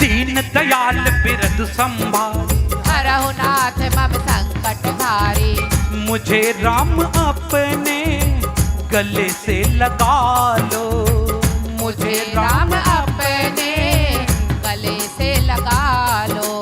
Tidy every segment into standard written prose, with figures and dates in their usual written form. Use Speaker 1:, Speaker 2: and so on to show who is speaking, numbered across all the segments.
Speaker 1: दीन दयाल बिरद संभारी,
Speaker 2: हरहु नाथ मम संकट भारी।
Speaker 1: मुझे राम अपने गले से लगा लो,
Speaker 2: मुझे राम अपने गले से लगा लो।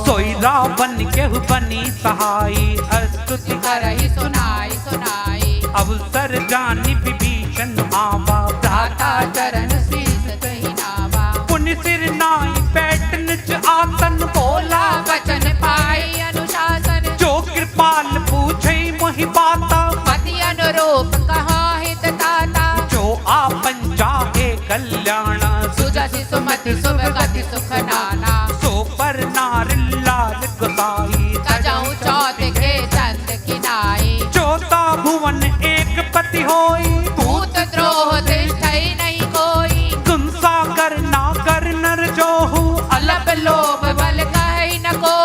Speaker 1: सोई रावण केहु बनी सहाई, स्तुति
Speaker 2: करहि सुनाई सुनाई।
Speaker 1: अवसर जानि विभीषण आवा,
Speaker 2: भ्राता चरण शीस कहि नावा।
Speaker 1: पुनि सिर नाई बैठन च आसन,
Speaker 2: बोला वचन पाई अनुशासन।
Speaker 1: जो कृपाल पूछे मोहि बाता,
Speaker 2: पति अनुरूप कहा हित ताता।
Speaker 1: जो आपन चाहे कल्याण,
Speaker 2: सुजसि सुमति सुभगति सुख नाना।
Speaker 1: सो पर नार लाल गोसाई,
Speaker 2: सजहु चौथ के चंद किनाई।
Speaker 1: चौथा भुवन एक पति होई,
Speaker 2: भूत द्रोह तिष्ठई नहीं कोई।
Speaker 1: तुम सागर ना कर नर जोहु,
Speaker 2: अलप लोभ बल कहि न को।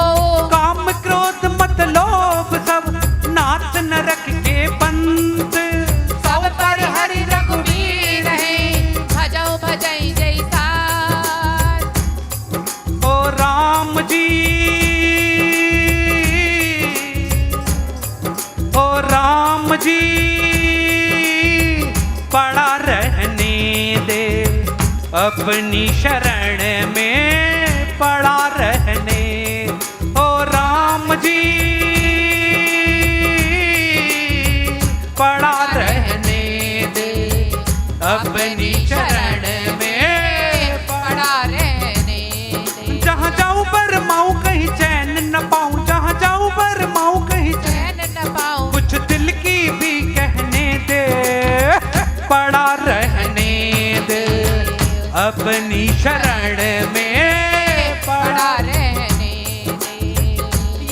Speaker 1: काम क्रोध मत लोभ सब, नाथ नरक के बंद।
Speaker 2: सब पर हरि रघुवीर है, भजहु भजई जैसा।
Speaker 1: ओ राम जी, ओ राम जी, पड़ा रहने दे अपनी शरण में, पड़ा रहने। ओ राम जी, पड़ा रहने दे अपनी शरण में,
Speaker 2: पड़ा रहने दे।
Speaker 1: जहाँ जाऊं पर माऊं कहीं चैन न पाऊं, जहाँ जाऊं पर माऊं कहीं चैन,
Speaker 2: चैन न पाऊं।
Speaker 1: कुछ दिल की भी कहने दे, पड़ा रहने दे अपनी शरण में,
Speaker 2: पड़ा रहने दे।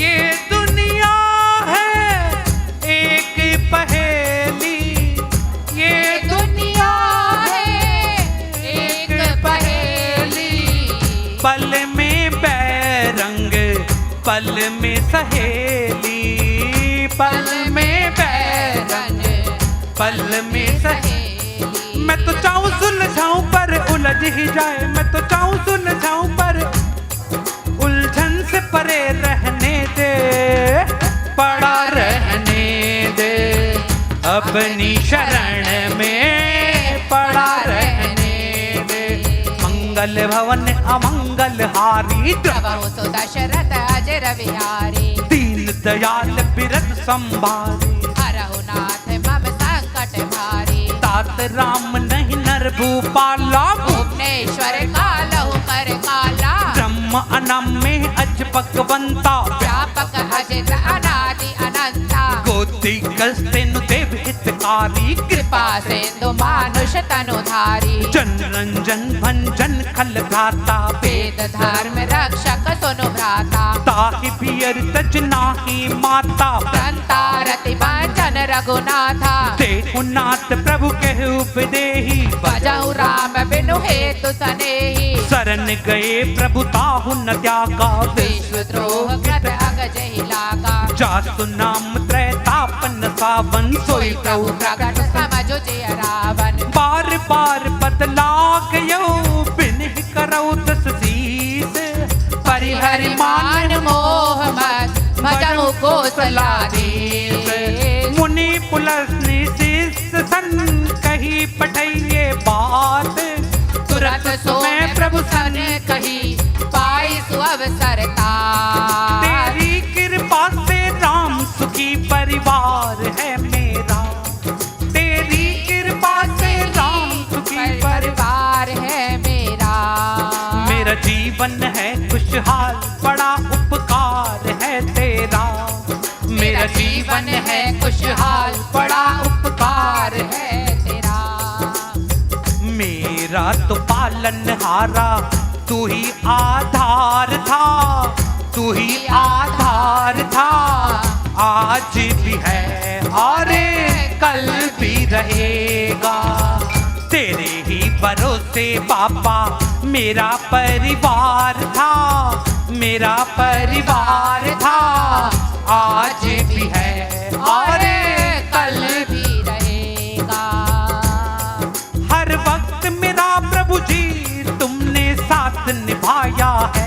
Speaker 1: ये दुनिया है एक पहेली, ये
Speaker 2: दुनिया है एक पहेली।
Speaker 1: पल में बैरंग, पल में सहेली, पल में बैरंग, पल में सहेली। मैं तो चाहूं सुलझाऊं पर उलझ ही जाए, मैं तो चाहूं सुलझाऊं पर उलझन से परे रहने दे, पड़ा रहने दे अपनी शरण में, पड़ा रहने दे। मंगल भवन अमंगल हारी,
Speaker 2: प्रभु सो दशरथ अजर बिहारी।
Speaker 1: दीन दयाल बिरद संभारी,
Speaker 2: हरहु नाथ मम संकट भारी।
Speaker 1: तात राम नहीं नर भूपाला,
Speaker 2: भुवनेश्वर कालहु कर काला।
Speaker 1: ब्रह्म अनम्य अज भगवंता,
Speaker 2: व्यापक अजित अनादि अनंता।
Speaker 1: गोति कस्तेनु देव हितकारी,
Speaker 2: कृपा सिंधु मानुष तनुधारी।
Speaker 1: जन रंजन भंजन खल घाता,
Speaker 2: वेद धर्म रक्षक सुनु भ्राता।
Speaker 1: ताहि पियर तज नाही माता,
Speaker 2: संतारति वांचन रघुनाथा।
Speaker 1: देहु नाथ प्रभु केहु उपदेहि,
Speaker 2: भजहु राम बिनु हेतु सनेही।
Speaker 1: शरण गए प्रभु ताहु न त्यागा,
Speaker 2: विश्वद्रोह कृत अगजहि लागा।
Speaker 1: जासु नाम त्रैतापन सावन, सोई
Speaker 2: प्रभु प्रकट समझु जिय रावण।
Speaker 1: बार बार बदला गयो बिन्ह करौ दस शीस,
Speaker 2: परिहरि मान मोह मत भजहु कौशलाधीश।
Speaker 1: मुनि पुलस शिष्य सन कही पठइये बात,
Speaker 2: तुरत सो मैं प्रभु सन कही पाई सुअवसर तात।
Speaker 1: तेरी कृपा से राम सुखी परिवार है मेरा, तेरी कृपा से राम सुखी
Speaker 2: परिवार है मेरा।
Speaker 1: मेरा जीवन है खुशहाल, बड़ा उपकार है तेरा।
Speaker 2: मेरा जीवन है खुशहाल, बड़ा उपकार है तेरा।
Speaker 1: मेरा तो पालनहारा तू ही आधार था, तू ही आधार था। आज भी है और कल भी रहेगा, तेरे ही भरोसे पापा मेरा परिवार था, मेरा परिवार था। आज भी है और
Speaker 2: कल भी रहेगा।
Speaker 1: हर वक्त मेरा प्रभु जी तुमने साथ निभाया है।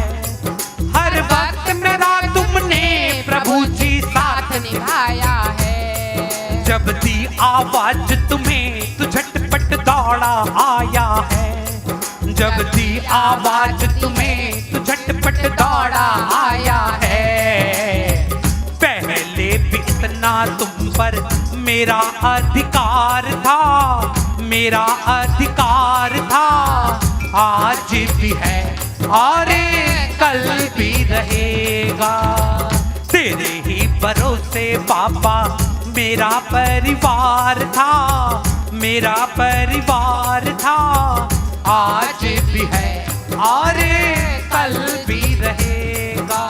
Speaker 1: आवाज तुम्हें तो झटपट दौड़ा आया है। जब दी आवाज तुम्हें तो झटपट दौड़ा आया है। पहले भी इतना तुम पर मेरा अधिकार था, मेरा अधिकार था, आज भी है और कल भी रहेगा। तेरे ही भरोसे बाबा मेरा परिवार था, मेरा परिवार था, आज भी है और कल भी रहेगा।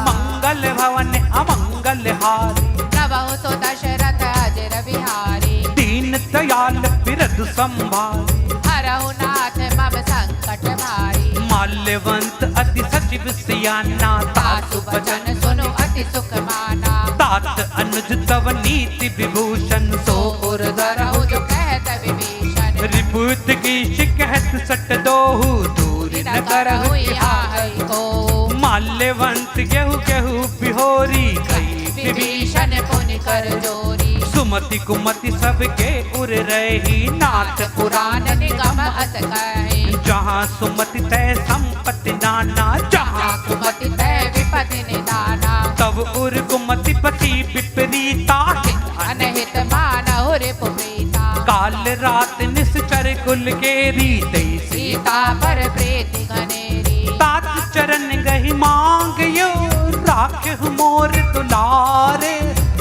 Speaker 1: मंगल भवन अमंगल हारी,
Speaker 2: नवो सो दशरथ अजर बिहारी।
Speaker 1: दीन दयाल बिरद संभारी,
Speaker 2: हरहु नाथ मम संकट भारी।
Speaker 1: माल्यवंत अति सचिव सियाना,
Speaker 2: तासु बचन सुनो अति सुख माना।
Speaker 1: तात अनुज तव नीति विभूषण,
Speaker 2: सो उर धरहु जो कहत विभीषण।
Speaker 1: रिपुत की शिकहत सट दोहु, दूर न करहु
Speaker 2: आहै को।
Speaker 1: माल्यवंत गेहु गेहु बिहोरी, गई
Speaker 2: विभीषण पुनि कर जोरी।
Speaker 1: सुमति कुमति सबके उर रही, नाथ
Speaker 2: पुराण निगम अस कहे।
Speaker 1: जहाँ सुमति तय संपत्ति नाना, जहाँ
Speaker 2: कुमति तय विपति निदाना।
Speaker 1: तब उर कुमति पति विपरीता,
Speaker 2: अनहित मानहु रिपुप्रीता।
Speaker 1: काल रात निश्चर कुल केरी, दई
Speaker 2: सीता पर प्रीति घनेरी।
Speaker 1: तात चरण गही मांग यो, राख मोर दुलारे।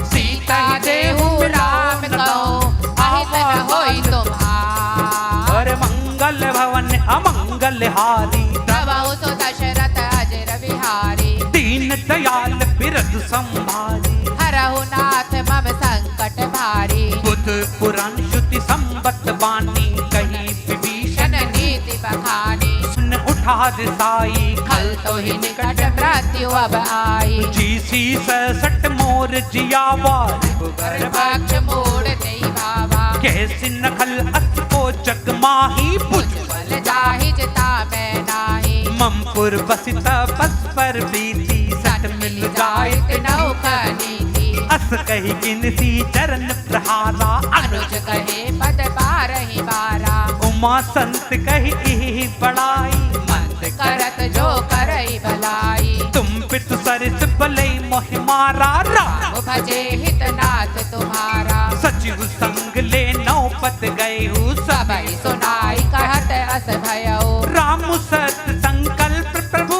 Speaker 2: सीता देहु राम कहो, अहित न होई तुम्हार।
Speaker 1: और मंगल भवन अमंगल हारी,
Speaker 2: नवो सो दशरथ अजर बिहारी।
Speaker 1: दीन दयाल बिरद संभारी।
Speaker 2: हरहु नाथ मम संकट भारी।
Speaker 1: बुध पुराण श्रुति संबत वाणी, कही विभीषण
Speaker 2: नीति बखानी।
Speaker 1: सुन उठा दिसाई,
Speaker 2: खल तो ही निकट मृत्यु अब आई।
Speaker 1: जीसी ससट मोर जियावा,
Speaker 2: पक्ष मोड़ दई बाबा।
Speaker 1: कैसी नखल अस को जग माही, बुझ
Speaker 2: बल जाहि जिता मैं नाही।
Speaker 1: ममपुर बसित बस पर बीती, सट मिल जायत
Speaker 2: नौका नीति।
Speaker 1: अस कही किनसी चरण प्रहारा,
Speaker 2: अनुज कहे पद बारहि बारा।
Speaker 1: उमा संत कही इहि बड़ाई,
Speaker 2: मंद करत जो करई भलाई।
Speaker 1: तुम पितु सरिस बलई मोहि मारा, राम
Speaker 2: भजे हित नाथ तुम्हारा।
Speaker 1: सचिव संग ले नौपत गए हूँ,
Speaker 2: सबई सुनाई कहत अस भयऊ।
Speaker 1: राम सत संकल्प प्रभु,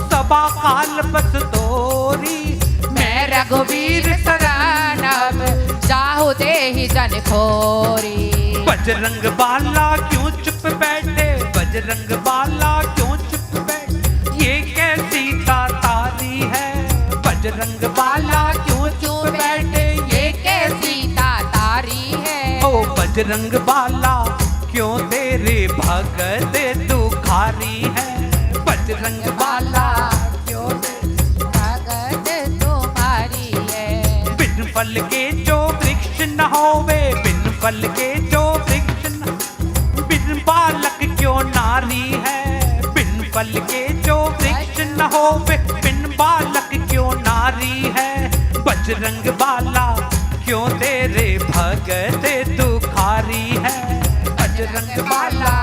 Speaker 1: सबा काल बस तोरी।
Speaker 2: मैं रघुवीर शरण अब, जाहु देहि जन खोरी।
Speaker 1: बजरंग बाला क्यों चुप बैठे, बजरंग बाला क्यों चुप बैठे, ये कैसी तारी है। बजरंग बाला क्यों चुप बैठे,
Speaker 2: ये कैसी तारी है।
Speaker 1: ओ बजरंग बाला क्यों तेरे भगत दुखारी है। बजरंग बाला क्यों
Speaker 2: भगत तुम्हारी है।
Speaker 1: बिन फल के जो वृक्ष न होवे, बिन फल के जो वृक्ष न, बिन बालक क्यों नारी है। बिन फल के जो वृक्ष न होवे, बिन बालक क्यों नारी है। बजरंग बाला क्यों तेरे भगत दुखारी है। बजरंग बाला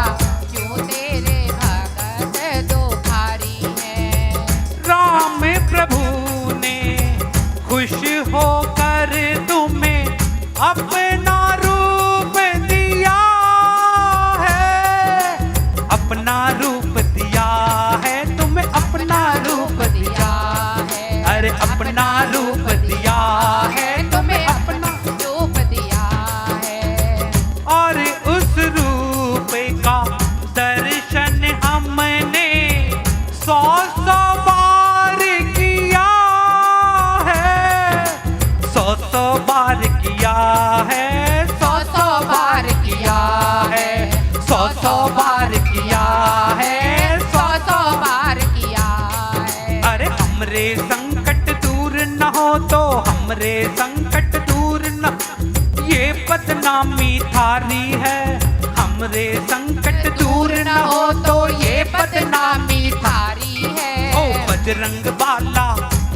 Speaker 2: क्यों तेरे भगत दुखारी है।
Speaker 1: राम प्रभु ने खुश होकर तुम्हें अपना रूप दिया है, अपना रूप दिया है, तुम्हें अपना रूप दिया है। अरे अपना रूप दिया है, तुम्हें अपना
Speaker 2: रूप दिया है।
Speaker 1: और उस रूप का दर्शन हमने 100 बार किया है, 100 बार किया है, 100 बार किया है, 100 बार किया है,
Speaker 2: 100 बार किया है।
Speaker 1: अरे हमरे संकट दूर न हो तो, हमरे संकट दूर न, ये बदनामी थारी है। हमरे संकट दूर न हो तो ये बदनामी
Speaker 2: थारी है।
Speaker 1: ओ बजरंग बाला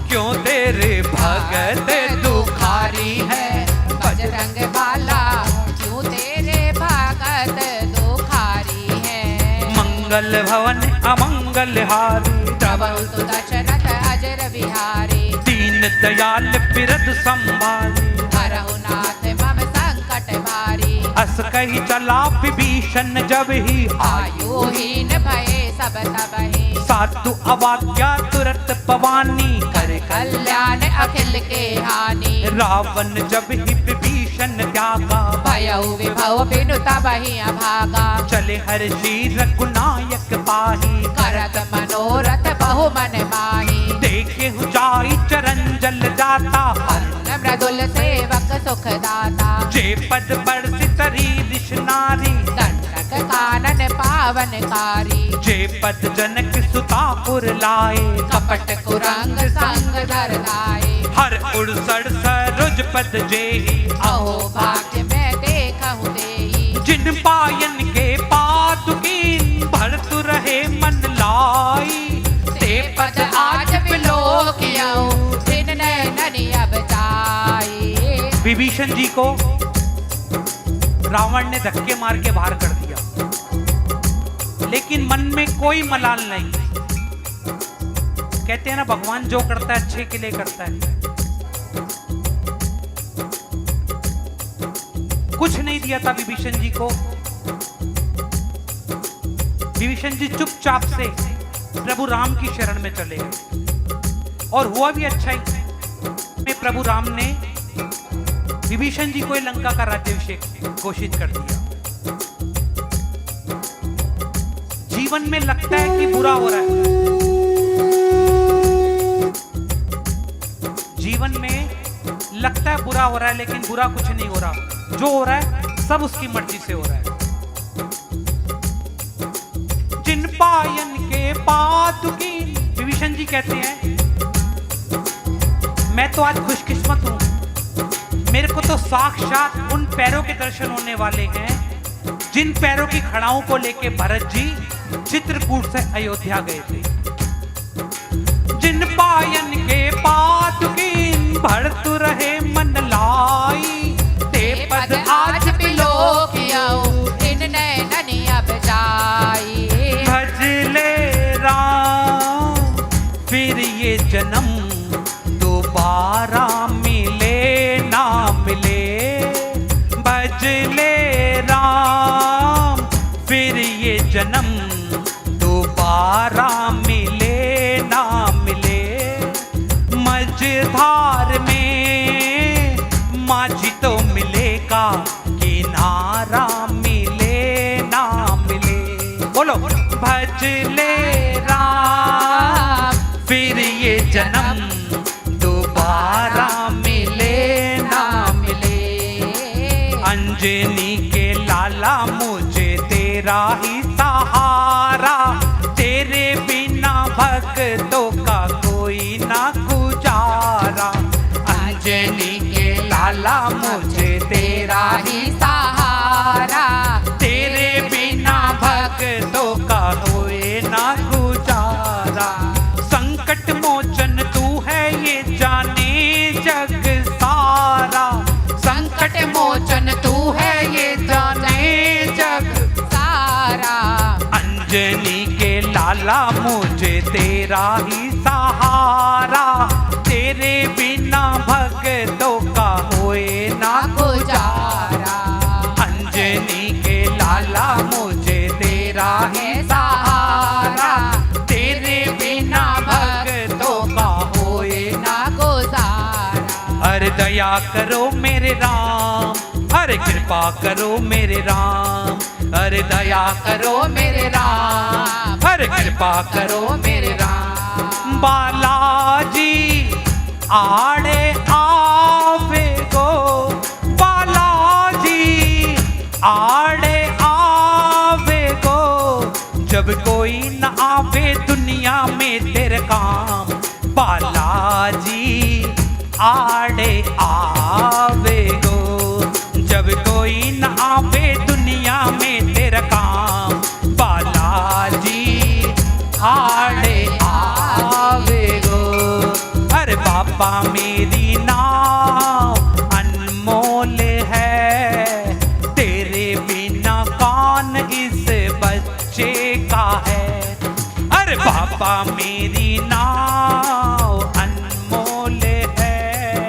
Speaker 1: क्यों तेरे भगत दुखारी है।
Speaker 2: बजरंग बाला
Speaker 1: मंगल भवन अमंगल हारी,
Speaker 2: प्रभु तु दशरथ अजर बिहारी,
Speaker 1: दीन दयाल बिरद संभारी,
Speaker 2: हरहु नाथ मम संकट भारी,
Speaker 1: अस कही चला विभीषण जब ही
Speaker 2: आयुहीन भये सब तबहि,
Speaker 1: साधु अवाज्ञा तुरत पवानी, कर
Speaker 2: कल्याण अखिल के हानि,
Speaker 1: रावण जब ही विभीषण त्यागा,
Speaker 2: भयउ विभव बिनु तबहि अभागा,
Speaker 1: चले हर्षि रघुनायक पाही,
Speaker 2: करत मनोरथ बहु मन माही,
Speaker 1: देखे जाई चरण जल जाता,
Speaker 2: अरुण मृदुल सेवक सुख दाता,
Speaker 1: जे पद बरसि तरी ऋष नारी,
Speaker 2: दंडक कानन पावनकारी,
Speaker 1: जे पद जनक सुता पुर लाए,
Speaker 2: कपट कुरंग संग धर लाए,
Speaker 1: हर उड़सड़ सरोज पद जेहि,
Speaker 2: अहो भाग्य मैं देखहु देहि,
Speaker 1: जिन पायन के पादुकीन भरतु रहे मन लाई,
Speaker 2: ते पद आज बिलोकियौ दिन नयननि अब जाए।
Speaker 1: विभीषण जी को रावण ने धक्के मार के बाहर कर दिया, लेकिन मन में कोई मलाल नहीं। कहते हैं ना, भगवान जो करता है अच्छे के लिए करता है। कुछ नहीं दिया था विभीषण जी को। विभीषण जी चुपचाप से प्रभु राम की शरण में चले गए, और हुआ भी अच्छा ही। प्रभु राम ने विभीषण जी को लंका का राज्याभिषेक घोषित कर दिया। जीवन में लगता है कि बुरा हो रहा है, जीवन में लगता है बुरा हो रहा है, लेकिन बुरा कुछ नहीं हो रहा। जो हो रहा है सब उसकी मर्जी से हो रहा है। जिन पायन के पादुकी, विभीषण जी कहते हैं, मैं तो आज खुशकिस्मत हूं, मेरे को तो साक्षात उन पैरों के दर्शन होने वाले हैं जिन पैरों की खड़ाओं को लेके भरत जी चित्रकूट से अयोध्या गए थे। जिन पायन के पादुकीन भरतु रहे मन लाई, ते पद आज
Speaker 2: बिलोकियौ दिन नयननि अब जाए।
Speaker 1: भज ले राम फिर ये जन्म दोबारा मिले ना मिले, भज ले राम फिर ये जन्म दोबारा मिले ना मिले। मझधार में माझी तो मिलेगा, किनारा मिले ना मिले। बोलो, भज ले राम फिर ये जन्म दोबारा मिले ना मिले। अंजनी के लाला मुझे तेरा ही सहारा, तेरे बिना भक्तों का कोई ना गुजारा। अंजनी के लाला मुझे तेरा ही सहारा, तेरे बिना भक्तों का कोई ना गुजारा। संकट मोचन तू है ये जाने जग सारा, संकट मोचन तू है ये जाने जग
Speaker 2: सारा।
Speaker 1: अंजनी के लाला मुझे तेरा ही सहारा, तेरे बिना भक्तों का होए ना गुजारा। अंजनी के लाला मुझे तेरा ही सहारा, तेरे बिना भक्तों का होए ना गुजारा। अरे दया करो मेरे राम, अरे कृपा करो मेरे राम, अरे दया करो मेरे राम, अरे कृपा करो मेरे राम। बालाजी आड़े आवे गो, बालाजी आड़े आवे गो, जब कोई न आवे दुनिया में तेरे काम। बालाजी आड़े आवे गो, जब कोई न आवे दुनिया में तेरा काम। बालाजी आड़े आवे गो, अरे बाबा मेरी नाव अनमोल है, तेरे बिना कौन इस बच्चे का बाबा मेरी नाव अनमोल है,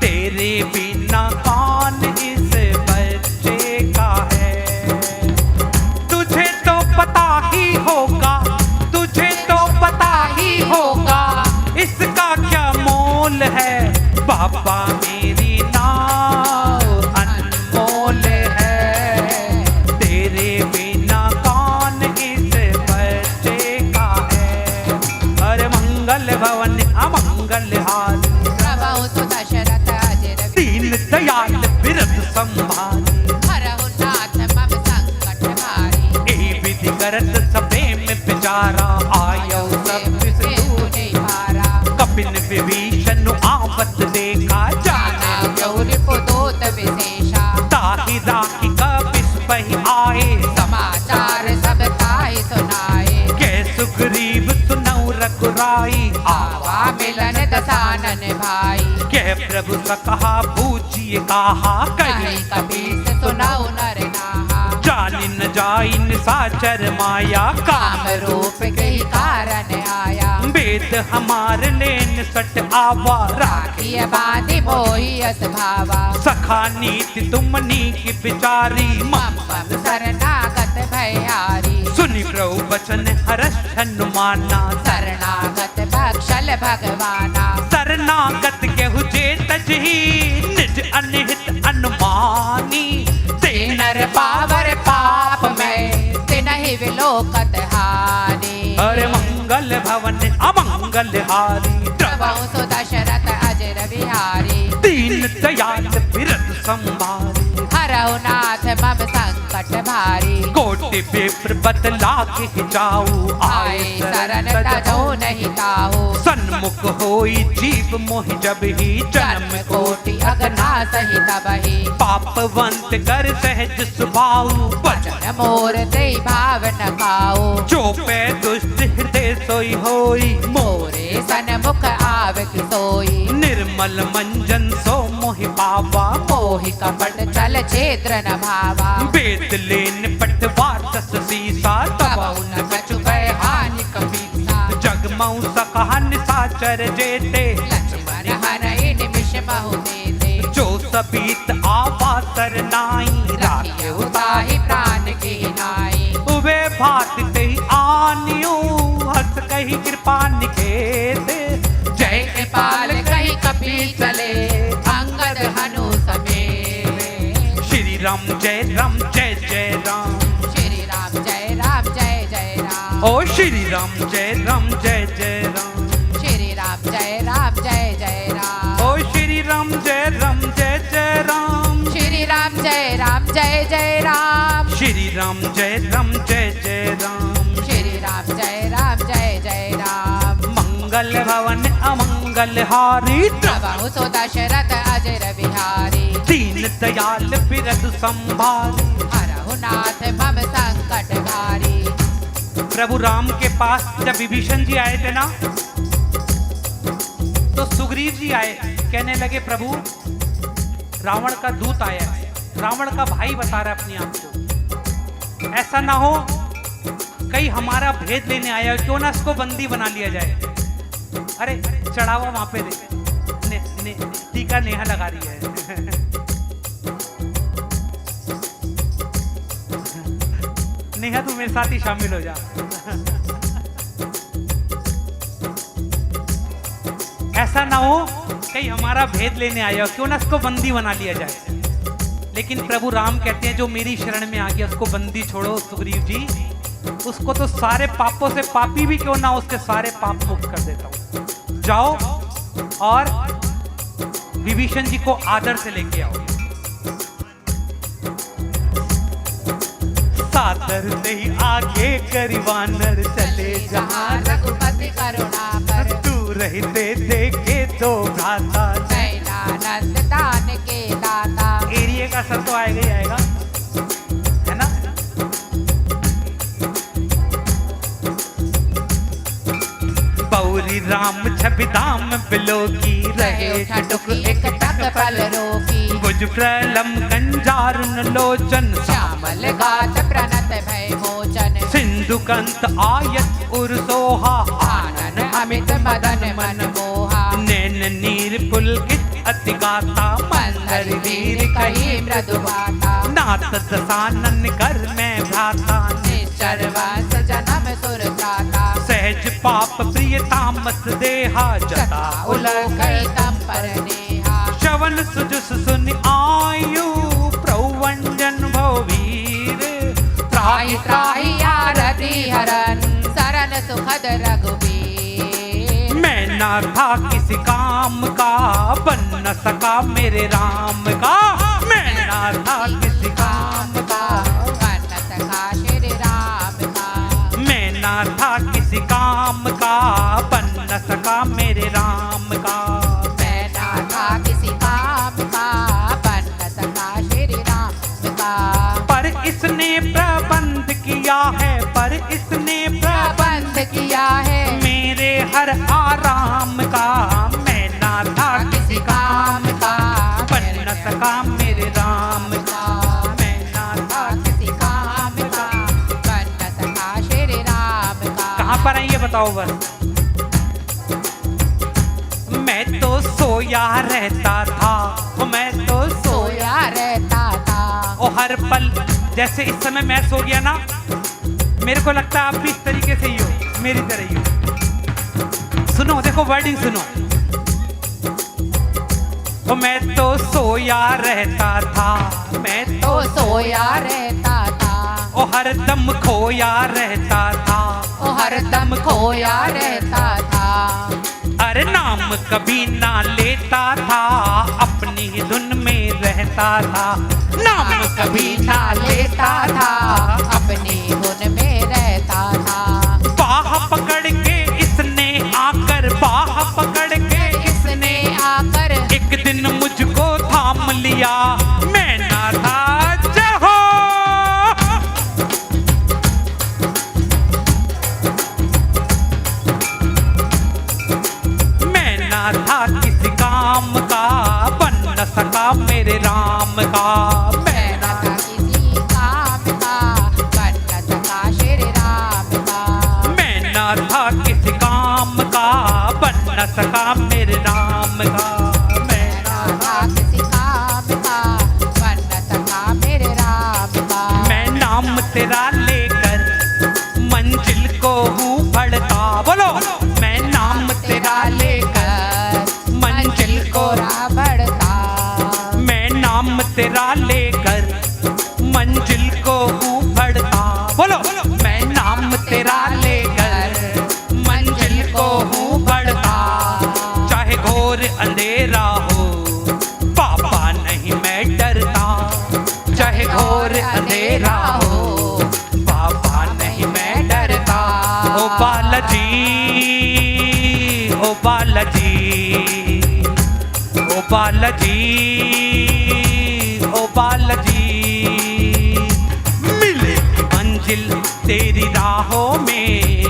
Speaker 1: तेरे बिना कौन इस बच्चे का है। तुझे तो पता ही होगा, तुझे तो पता ही होगा, इसका क्या मोल है। बाबा मेरी नाव अनमोल है, तेरे बिना कौन इस बच्चे का है। हर मंगल भवन अमंगल हाल,
Speaker 2: प्रभु सो दशरथ अजर
Speaker 1: दीन दयाल बिरद संभाल,
Speaker 2: हरहु नाथ मम संकट भारी।
Speaker 1: ए विधि करत सबे में बिचारा, आयो सब
Speaker 2: ने पारा,
Speaker 1: कपिन विभीषण आवत देखा,
Speaker 2: जाना गौरी पुदोत विशेषा।
Speaker 1: ताहि राखी कपिस पहि आए,
Speaker 2: समाचार सब ताहि सुनाए।
Speaker 1: कै सुग्रीव सुनौ रघुराई,
Speaker 2: आवा मिलन दसानन भाई।
Speaker 1: कै प्रभु सकहा पूजिए कहा,
Speaker 2: कही
Speaker 1: कही
Speaker 2: कपीस सुनौ नर नाहा।
Speaker 1: जानि न जाई निशाचर माया,
Speaker 2: काम रूप के कारण आया।
Speaker 1: वेद हमार लेन सट आवा,
Speaker 2: राखिय बांधि मोहि अस भावा।
Speaker 1: सखा नीति तुमनी की बिचारी,
Speaker 2: मम मम शरणागत भयारी।
Speaker 1: सुनि प्रभु वचन हर्ष हनुमाना,
Speaker 2: शरणागत बख्शल भगवाना।
Speaker 1: शरणागत केहु जे तजहि, निज अनहित अनुमानी। ते
Speaker 2: नर पावर पाप में, तिनहि विलोकत हानि।
Speaker 1: हर मंगल भवन अमंगल हारी,
Speaker 2: प्रभु सो दशरथ अजर बिहारी।
Speaker 1: दीन दयाल बिरद संभारी।
Speaker 2: हरहु नाथ मम संकट भारी।
Speaker 1: कोटि विप्र बतला के जाऊ,
Speaker 2: आए शरण तजो नहीं ताहू।
Speaker 1: सन्मुख होई जीव मोहि जब ही,
Speaker 2: जन्म कोटि अगना सहित बही।
Speaker 1: पापवंत कर सहज सुभाऊ,
Speaker 2: वचन मोर ते भाव न खाओ।
Speaker 1: जो पे दुष्ट हृदय सोई होई,
Speaker 2: मोरे सन्मुख आव की सोई।
Speaker 1: निर्मल मंजन सो मोहि पावा,
Speaker 2: मोहि कपट चल छेद्र न भावा।
Speaker 1: वेद लेन पटवार दस सीसा,
Speaker 2: तबहु न कछु भय हानि कपीसा।
Speaker 1: जगमऊ सकहा निशाचर जेते,
Speaker 2: लक्ष्मण हरहि निमिष महु देते।
Speaker 1: जो सबीत आवा सरनाई,
Speaker 2: रखिए उताहि प्राण की नाई।
Speaker 1: उबे भात ते आनियो, हस कही कृपा निकेत।
Speaker 2: जय कृपाल कहि कपि चले, अंगद हनु समेत।
Speaker 1: श्री राम जय राम जय जय राम,
Speaker 2: श्री राम जय राम जय जय राम।
Speaker 1: ओ श्री राम जय राम जय जय राम,
Speaker 2: श्री राम जय राम जय जय राम।
Speaker 1: ओ श्री राम जय राम जय जय राम,
Speaker 2: श्री राम जय राम जय जय राम।
Speaker 1: श्री राम जय राम जय जय राम,
Speaker 2: श्री राम जय राम जय जय राम।
Speaker 1: मंगल भवन अमंगल हारी,
Speaker 2: प्रभु सो दशरथ अजर बिहारी।
Speaker 1: दीन दयाल बिरद संभारी।
Speaker 2: हरहु नाथ मम संकट भारी।
Speaker 1: प्रभु राम के पास जब विभीषण जी आए थे ना, तो सुग्रीव जी आए, कहने लगे प्रभु रावण का दूत आया है, रावण का भाई बता रहा है अपने आप को, ऐसा ना हो कहीं हमारा भेद लेने आया, क्यों ना इसको बंदी बना लिया जाए। अरे चढ़ावा वहां पे दे, टीका नेहा लगा रही है। नेहा तू मेरे साथ ही शामिल हो जा। ऐसा ना हो कहीं हमारा भेद लेने आया, क्यों ना इसको बंदी बना लिया जाए। लेकिन प्रभु राम कहते हैं जो मेरी शरण में आ गया उसको बंदी छोड़ो सुग्रीव जी, उसको तो सारे पापों से पापी भी क्यों ना, उसके सारे पाप मुक्त कर देता हूं। जाओ और विभीषण जी को आदर से लेके आओ। सादर से ही आगे करीवानर चले जहां
Speaker 2: रघुपति करुणा पर।
Speaker 1: तू रहते देखे तो भ्राता,
Speaker 2: नैनानंद दान के दाता।
Speaker 1: एरिया का असर तो आएगा ही आएगा, है ना। बौरी राम छवि धाम बिलो की
Speaker 2: रहे ठटुक एक टक पल रोकी।
Speaker 1: भुज प्रलम कंजारुन लोचन,
Speaker 2: श्यामल गात प्रणत भय मोचन।
Speaker 1: सिंधु दुकंत आयत उर सोहा,
Speaker 2: आनन अमित मदन मन मोहा,
Speaker 1: नैन नीर पुलकित अति गाता,
Speaker 2: मंदर वीर कही मृदु बाता,
Speaker 1: नाथ दसानन कर मैं भ्राता,
Speaker 2: निश्चर वंश जन्म सुर त्राता,
Speaker 1: सहज पाप प्रिय तामस देहा, जता
Speaker 2: उलोकई तम पर नेहा,
Speaker 1: श्रवण सुजस सुन आयु, प्रवंजन भव वीर,
Speaker 2: त्राहि त्राहि आरती हरन, सरन सुखद रघुबीर।
Speaker 1: मैं ना था किसी काम का, बन न सका मेरे राम का, मैं ना था किसी काम का,
Speaker 2: बन न सका श्री राम का,
Speaker 1: मैं ना था किसी काम का, बन न सका मेरे राम का,
Speaker 2: मैं ना था किसी काम का, बन न सका श्री राम का,
Speaker 1: पर इसने प्रबंध किया है, पर इसने
Speaker 2: प्रबंध किया है,
Speaker 1: मेरे हर आराम का, मैं ना था किसी काम का, बन न सका मेरे राम का, मैं ना था
Speaker 2: किसी काम का, बन न सका श्री राम का।
Speaker 1: कहाँ पर है ये बताओ बस। मैं तो सोया रहता था, मैं तो
Speaker 2: सोया रहता था,
Speaker 1: ओ हर पल, जैसे इस समय मैं सो गया ना, मेरे को लगता है आप भी इस तरीके से ही हो, मेरी तरह ही हो। सुनो, देखो वर्डिंग सुनो। ओ मैं तो सोया रहता था, मैं
Speaker 2: तो सोया रहता था,
Speaker 1: ओ हर दम खोया रहता था,
Speaker 2: ओ हरदम खोया रहता था,
Speaker 1: अरे नाम कभी ना लेता था, अपनी ही धुन में रहता था, नाम
Speaker 2: कभी ना लेता था, अपनी धुन में रहता था,
Speaker 1: बाह पकड़ के इसने आकर, बाह पकड़ के
Speaker 2: इसने आकर
Speaker 1: एक दिन मुझको थाम लिया, मैं ना था जहो, मैं ना था किसी काम का, बन न सका मेरे राम का,
Speaker 2: मैं न था किसी काम का, बन न सका श्री राम का,
Speaker 1: मैं ना था किसी काम का, बन न सका मेरे राम का, मैं ना
Speaker 2: था किसी काम का, बन न सका मेरे राम का,
Speaker 1: मैं नाम तेरा लेकर मंजिल को हूँ बढ़ता, बोलो, मैं नाम तेरा लेकर मंजिल को,
Speaker 2: बढ़ता,
Speaker 1: मैं नाम तेरा लेकर मंजिल को हूँ बढ़ता, बोलो, मैं नाम तेरा लेकर मंजिल को हूँ बढ़ता, चाहे घोर अंधेरा हो, पापा नहीं मैं डरता, चाहे घोर अंधेरा हो, पापा नहीं मैं डरता, ओ बालाजी, ओ बालाजी, ओ बालाजी, ओ बालाजी, मिलेगी मंजिल तेरी राहों में,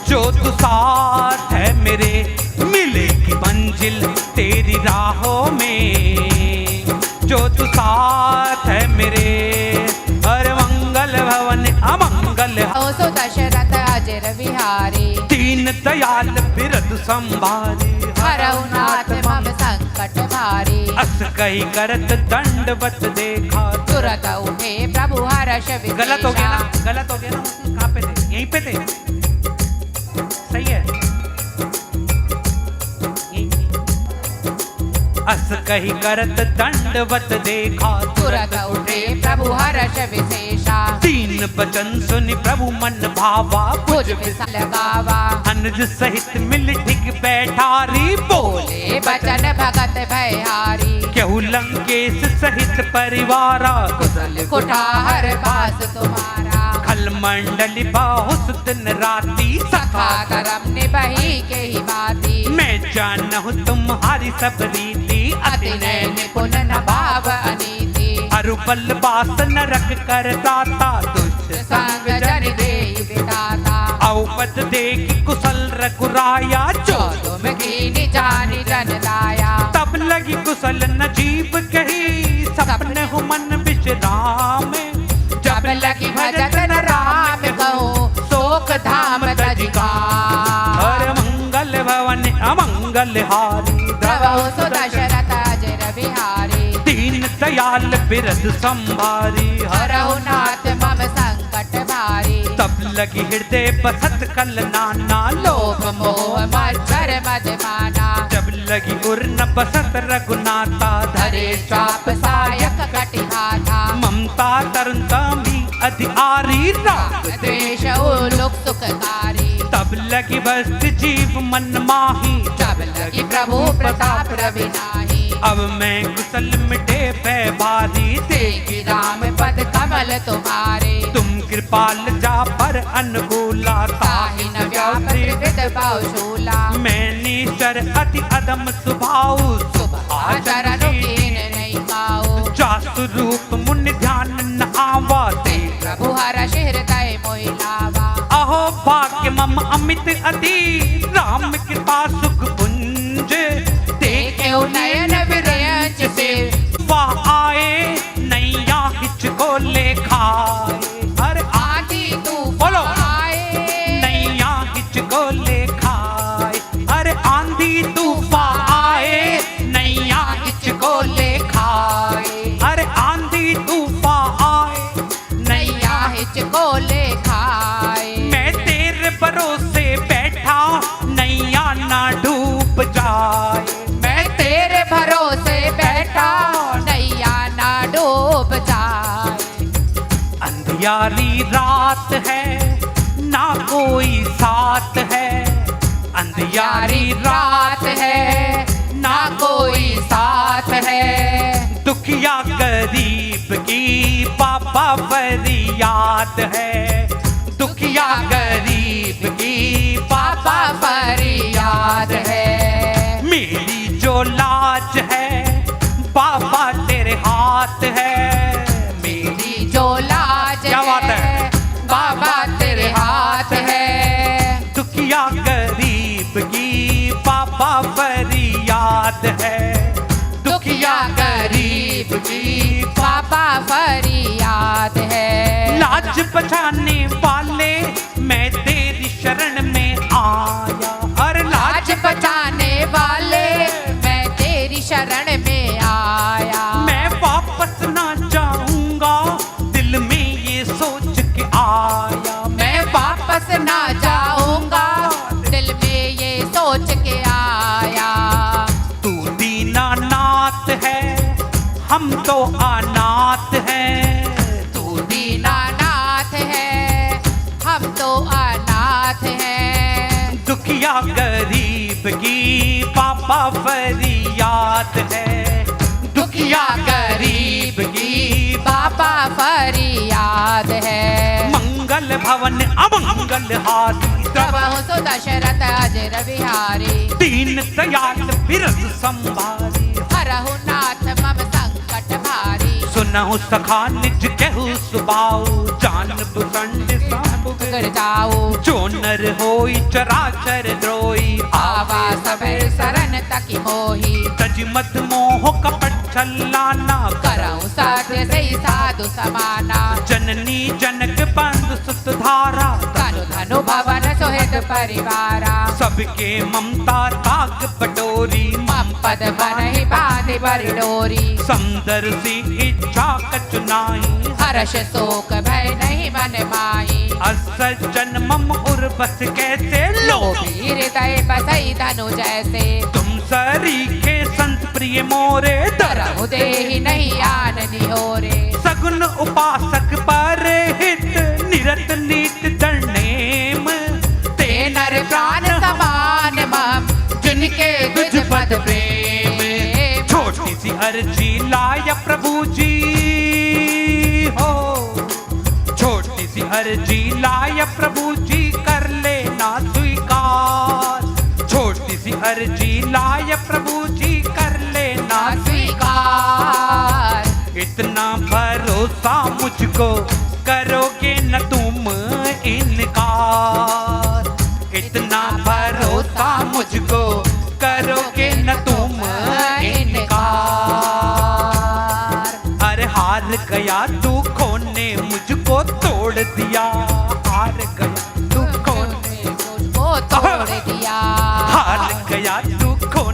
Speaker 1: जो तू साथ है मेरे, मिलेगी मंजिल तेरी राहों में, जो तू साथ है मेरे, हर मंगल भवन अमंगल,
Speaker 2: ओ सो दशरथ अजर विहारी,
Speaker 1: दीन दयाल बिरद संभारे,
Speaker 2: हरऊ नाथ मम संकट भारी,
Speaker 1: अस कही करत दंडवत देखा,
Speaker 2: तुरत उठे प्रभु हर्ष विशेषा।
Speaker 1: गलत हो गया ना, गलत हो गया ना, कहाँ पे थे, यहीं पे थे, सही है, अस कही करत दंडवत देखा,
Speaker 2: तुरत उठे प्रभु हर्ष विशेषा,
Speaker 1: तीन बचन सुनि प्रभु मन भावा,
Speaker 2: भुज विसल गावा,
Speaker 1: अनुज सहित मिल ठीक बैठारी,
Speaker 2: बोले बचन भगत भयहारी,
Speaker 1: केहू लंकेश सहित परिवारा,
Speaker 2: कुशल कुठार बास तुम्हारा,
Speaker 1: खल मंडली बाहुस दिन राती,
Speaker 2: सखा धर्म निभही के ही बाती,
Speaker 1: मैं जानहु तुम्हारी सब रीति,
Speaker 2: अति नैन निपुण न भाव अनीति,
Speaker 1: अरु बल बास नरक कर दाता, दुष्ट
Speaker 2: संग जन देई विधाता,
Speaker 1: औपद देखी कुशल रघुराया, जो
Speaker 2: तुम कीनी जानी जन दाया,
Speaker 1: तब लगी कुशल न जीव कही, सपने हु मन विश्राम,
Speaker 2: जब लगी भजन राम कहूँ,
Speaker 1: बलिहारी
Speaker 2: द्रवहु सु दशरथ अजर बिहारी
Speaker 1: दीन दयाल बिरद संभारी
Speaker 2: हरहु नाथ मम संकट भारी
Speaker 1: तब लगी हृदय बसत कल नाना
Speaker 2: लोभ मोह मच्छर मद माना
Speaker 1: जब लगी उर न बसत रघुनाथा
Speaker 2: धरे चाप सायक कटिहाथा
Speaker 1: ममता तरंतमी अधिकारी राग
Speaker 2: द्वेष उलुक सुखकारी
Speaker 1: तब लगी बस्त जीव मन माही
Speaker 2: जब लगी प्रभु प्रताप रवि नाही
Speaker 1: अब मैं कुशल मिटे भय भारी
Speaker 2: देखी राम पद कमल तुम्हारे
Speaker 1: तुम कृपाल जा पर अनुकूला
Speaker 2: ताहि न व्याप त्रिविध बहुशूला
Speaker 1: मैं नीचर अति अदम सुभाऊ
Speaker 2: शुभ आचरण कीन नहीं खाओ
Speaker 1: जासु रूप मुनि ध्यान न आवा ते
Speaker 2: प्रभु हर्ष हृदय मोहि लावा
Speaker 1: अहो भाग्य मम अमित अति राम कृपा सुख पुंज
Speaker 2: देखे नयन विरंच से
Speaker 1: वह आए नैया हिचको ले खाए हर
Speaker 2: आंधी
Speaker 1: बोलो।
Speaker 2: तूफान आए
Speaker 1: नैया हिचको ले खाए हर आंधी तूफान आए नैया हिचको ले खाए हर आंधी तूफान आए
Speaker 2: नैया हिचको ले खाए
Speaker 1: मैं तेरे भरोसे बैठा नैया ना डूब जाए
Speaker 2: मैं तेरे भरोसे बैठा नैया ना डूब जाए
Speaker 1: अंधियारी रात है ना कोई साथ है अंधियारी
Speaker 2: यारी रात है ना कोई साथ है
Speaker 1: दुखिया गरीब की बाबा फरियाद है दुखिया गरीब की
Speaker 2: पापा फरियाद है
Speaker 1: मेरी जो लाज है बाबा तेरे हाथ है मेरी
Speaker 2: मेरी जो लाज
Speaker 1: क्या बात है?
Speaker 2: बाबा तेरे हाथ है
Speaker 1: दुखिया गरीब की बाबा फरियाद है
Speaker 2: दुखिया गरीब की पापा फरियाद है
Speaker 1: लाज बचाने वाले मैं तेरी शरण में आया हर
Speaker 2: लाज बचाने वाले मैं तेरी शरण में आया
Speaker 1: मैं वापस ना जाऊंगा दिल में ये सोच के आया
Speaker 2: मैं वापस ना जाऊंगा दिल में ये सोच के आया
Speaker 1: तू दीनानाथ है हम तो अनाथ हैं
Speaker 2: तू दीनानाथ है हम तो अनाथ हैं
Speaker 1: दुखिया गरीब की पापा फरियाद है दुखिया गरीब की
Speaker 2: पापा फरियाद है
Speaker 1: मंगल भवन अमंगल हारी
Speaker 2: प्रभु सु दशरथ अजर बिहारी
Speaker 1: दीन दयाल बिरद संभारी
Speaker 2: हरहु नाथ मम संकट भारी
Speaker 1: सुनहु सखा निज कहु सुबाऊ जान बुसंड सब
Speaker 2: बिगड़ जाओ
Speaker 1: जो नर होई चराचर द्रोही
Speaker 2: आवा सबेर शरण तकी मोही
Speaker 1: तज मत मोह कपट छलाना
Speaker 2: करऊं सत्य से साधु समाना
Speaker 1: जननी जनक बंधु सुत धारा
Speaker 2: तनु धनु भवन सोहित परिवारा
Speaker 1: सबके ममता ताक बटोरी
Speaker 2: मम पद बनहि बांधि बरि डोरी
Speaker 1: समदर सी इच्छा कचुनाई
Speaker 2: हर्ष शोक भय नहीं मन माई
Speaker 1: असज्जन मम उर बस कैसे लो
Speaker 2: लोभी हृदय बसई धनु जैसे
Speaker 1: तुम सरीखे संत प्रिय मोरे दर
Speaker 2: तरहु देहि नहीं आन निहोरे
Speaker 1: सगुन उपासक पर हित निरत नीत दंडेम
Speaker 2: ते नर प्राण समान मम जिनके तुझ पद प्रेम
Speaker 1: छोटी सी अर्जी लाया प्रभु जी हो छोटी सी अर्जी लाया प्रभु जी कर लेना स्वीकार छोटी सी अर्जी लाया प्रभु जी कर लेना
Speaker 2: स्वीकार
Speaker 1: इतना भरोसा मुझको करोगे न तुम इनकार इतना भरोसा मुझको करोगे न तुम इनकार अरे हार गया दुखों ने मुझको तोड़ दिया हार गया दुखों ने
Speaker 2: मुझको तोड़ दिया
Speaker 1: हार गया दुखों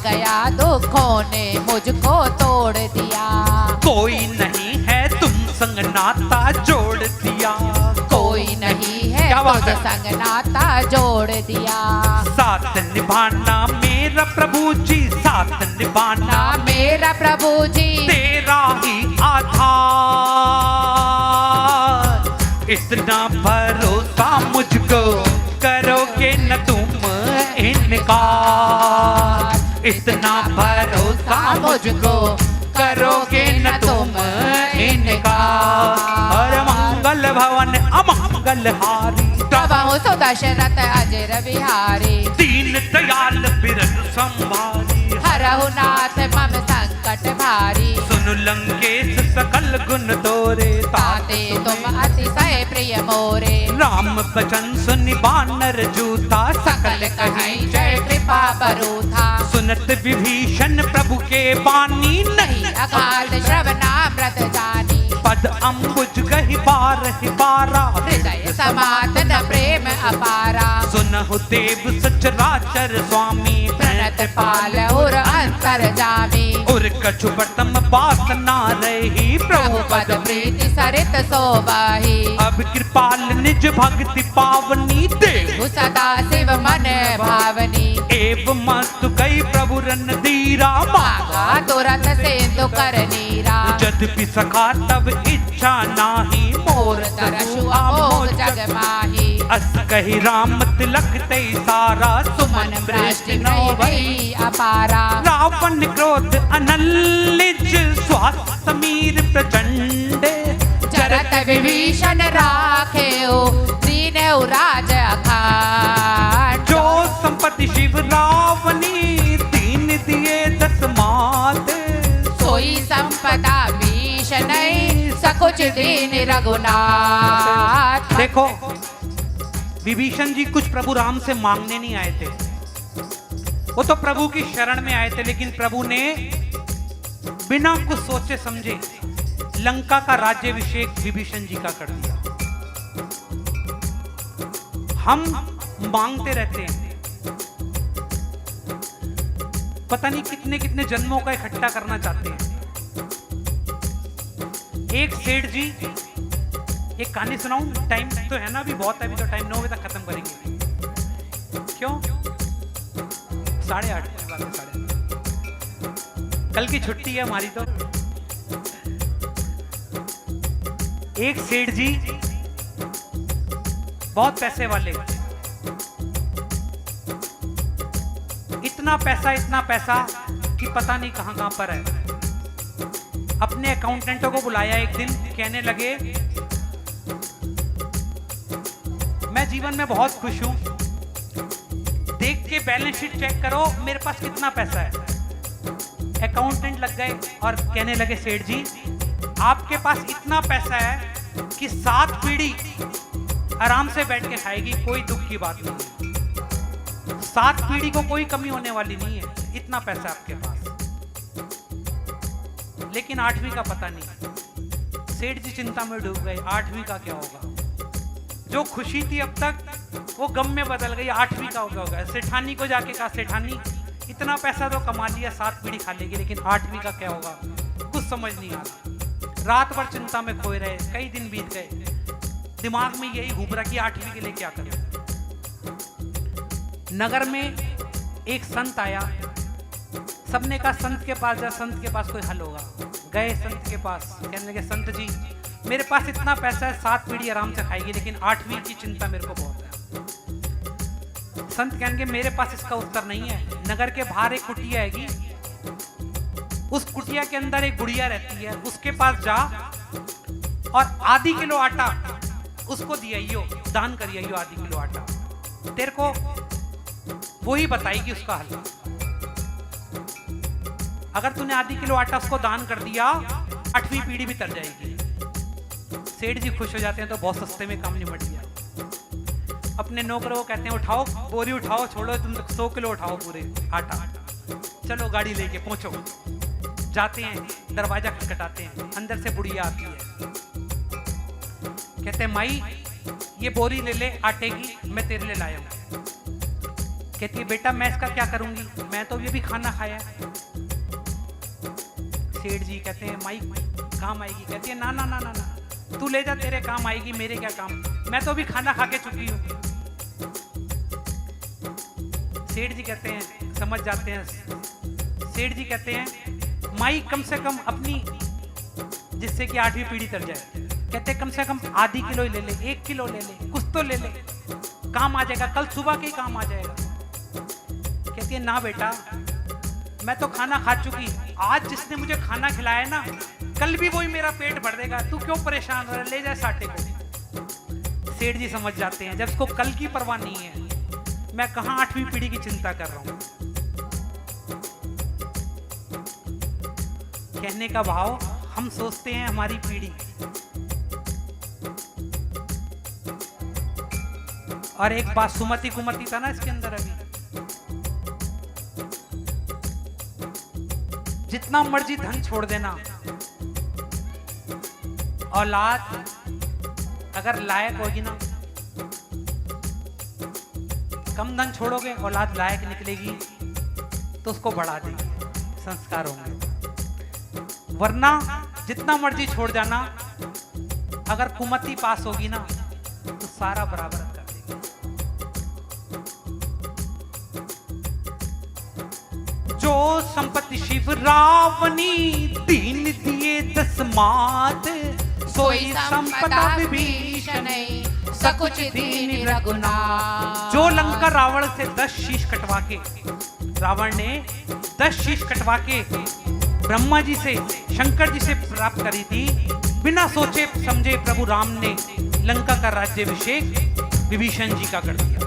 Speaker 2: गया दुखों ने मुझको तोड़ दिया।
Speaker 1: कोई नहीं है तुम संग नाता जोड़ दिया।
Speaker 2: कोई नहीं है
Speaker 1: क्या बात
Speaker 2: तुझ
Speaker 1: है?
Speaker 2: संग नाता जोड़ दिया।
Speaker 1: साथ निभाना मेरा प्रभु जी, साथ निभाना
Speaker 2: ना मेरा प्रभु जी
Speaker 1: तेरा ही आधार। इतना भरोसा मुझको करोगे न तुम इनकार। इतना भरोसा मुझको करोगे न तुम इनकार। और मंगल भवन अमंगल हारी,
Speaker 2: प्रभु सुदशरथ अजर बिहारी।
Speaker 1: दीन दयाल बिरद संभारी।
Speaker 2: हरहु नाथ मम संकट भारी।
Speaker 1: सुन लंकेश सकल गुण तोरे,
Speaker 2: ताते तुम अतिशय प्रिय मोरे।
Speaker 1: राम बचन सुनि बानर जूता,
Speaker 2: सकल कहीं जय कृपा बरूथा।
Speaker 1: सुनत विभीषण प्रभु के बानी, नहीं
Speaker 2: अकाल श्रवणामृत जानी।
Speaker 1: पद अम्बुज गहि बारहि बारा,
Speaker 2: हृदय समातन प्रेम अपारा।
Speaker 1: सुनहु देव सचराचर स्वामी,
Speaker 2: प्रणत पाल उर अंतर जामी।
Speaker 1: उर कछु बटम बासना रही,
Speaker 2: प्रभु पद प्रीति सरित सोबाही।
Speaker 1: अब कृपाल निज भक्ति पावनी, देव
Speaker 2: सदा शिव मन भावनी।
Speaker 1: एव मस्तु कई प्रभु रणधीरा,
Speaker 2: मांगा तुरंत सिंधु कर नीरा।
Speaker 1: यद्यपि सखा तब इच्छा नाही,
Speaker 2: मोर तरसु अमोघ जग माही।
Speaker 1: अस कही राम तिलक ते सारा,
Speaker 2: सुमन भ्रष्टि नहीं भई अपारा।
Speaker 1: रावण क्रोध अनलिज, स्वास समीर प्रचंड।
Speaker 2: जरत विभीषण राखे दीने राज अखांड।
Speaker 1: जो संपत्ति शिव रावणी, दीन दिए 10 मात।
Speaker 2: सोई संपदा भीषण सकुच दीन रघुनाथ।
Speaker 1: देखो विभीषण जी कुछ प्रभु राम से मांगने नहीं आए थे, वो तो प्रभु की शरण में आए थे, लेकिन प्रभु ने बिना कुछ सोचे समझे लंका का राज्याभिषेक विभीषण जी का कर दिया। हम मांगते रहते हैं, पता नहीं कितने कितने जन्मों का इकट्ठा करना चाहते हैं। एक सेठ जी, एक कहानी सुनाऊं? टाइम तो है ना, अभी बहुत है, अभी तो टाइम 9 बजे तक खत्म करेंगे। क्यों? 8:30 कल की छुट्टी है हमारी तो। एक सेठ जी बहुत पैसे वाले, इतना पैसा कि पता नहीं कहां कहां पर है। अपने अकाउंटेंटों को बुलाया एक दिन, कहने लगे मैं जीवन में बहुत खुश हूं, देख के बैलेंस शीट चेक करो मेरे पास कितना पैसा है। अकाउंटेंट लग गए और कहने लगे सेठ जी आपके पास इतना पैसा है कि 7 पीढ़ी आराम से बैठ के खाएगी, कोई दुख की बात नहीं है। 7 पीढ़ी को कोई कमी होने वाली नहीं है, इतना पैसा आपके पास। लेकिन 8वीं का पता नहीं। सेठ जी चिंता में डूब गए, 8वीं का क्या होगा। जो खुशी थी अब तक वो गम में बदल गई, 8वीं का होगा। सेठानी को जाके कहा सेठानी इतना पैसा तो कमा लिया, 7 पीढ़ी खा लेगी, लेकिन 8वीं का क्या होगा। कुछ समझ नहीं आ रहा, रात भर चिंता में खोए रहे, कई दिन बीत गए, दिमाग में यही घूम रहा कि 8वीं के लिए क्या करें। नगर में एक संत आया, सबने कहा संत के पास जा, संत के पास कोई हल होगा। गए संत के पास, कहने लगे संत जी मेरे पास इतना पैसा है, 7 पीढ़ी आराम से खाएगी, लेकिन 8वीं की चिंता मेरे को बहुत है। संत कहेंगे मेरे पास इसका उत्तर नहीं है। नगर के बाहर एक कुटिया हैगी, उस कुटिया के अंदर एक गुड़िया रहती है, उसके पास जा और आधी किलो आटा उसको दियाइयो, दान करियो आधी किलो आटा, तेरे को वो ही बताएगी उसका हल। अगर तूने आधी किलो आटा उसको दान कर दिया, 8वीं पीढ़ी भी तर जाएगी। सेठ जी खुश हो जाते हैं, तो बहुत सस्ते में काम निपट गया। अपने नौकरों को कहते हैं उठाओ बोरी, उठाओ, छोड़ो तुम 100 किलो उठाओ पूरे आटा, चलो गाड़ी लेके पहुंचो। जाते हैं, दरवाजा खटखटाते हैं, अंदर से बुढ़िया आती है, कहते हैं माई ये बोरी ले ले आटे की, मैं तेरे लिए लाया हूं। कहती है बेटा मैं इसका क्या करूंगी, मैं तो ये भी खाना खाया है। सेठ जी कहते हैं माई काम आएगी। कहती है ना ना ना ना ना, तू ले जा, तेरे काम आएगी, मेरे क्या काम, मैं तो भी खाना खा के चुकी हूँ। सेठ जी कहते हैं, समझ जाते हैं। सेठ जी कहते हैं माई कम से कम अपनी, जिससे कि 8वीं पीढ़ी तर जाए, कहते कम से कम आधी किलो ही ले ले, 1 किलो ले ले, कुछ तो ले ले, काम आ जाएगा, कल सुबह के ही काम आ जाएगा। कहती है ना बेटा, मैं तो खाना खा चुकी, आज जिसने मुझे खाना खिलाया ना, कल भी वही मेरा पेट भर देगा, तू क्यों परेशान हो रहा है, ले जा साटे को। सेठ जी समझ जाते हैं जब इसको कल की परवाह नहीं है, मैं कहां 8वीं पीढ़ी की चिंता कर रहा हूं। कहने का भाव, हम सोचते हैं हमारी पीढ़ी, और एक बात सुमति कुमति था ना इसके अंदर, अभी जितना मर्जी धन छोड़ देना, औलाद अगर लायक होगी ना, कम धन छोड़ोगे औलाद लायक निकलेगी तो उसको बढ़ा देगी, संस्कार होंगे। वरना जितना मर्जी छोड़ जाना, अगर कुमति पास होगी ना तो सारा बराबर कर देगी। जो संपत्ति शिव रावणी दीन दिए 10 मात, सोई संपदा विभीषण सकुच दीन रघुनाथ। जो लंका रावण से 10 शीश कटवा के, रावण ने 10 शीश कटवा के ब्रह्मा जी से, शंकर जी से प्राप्त करी थी, बिना सोचे समझे प्रभु राम ने लंका का राज्याभिषेक विभीषण जी का कर दिया।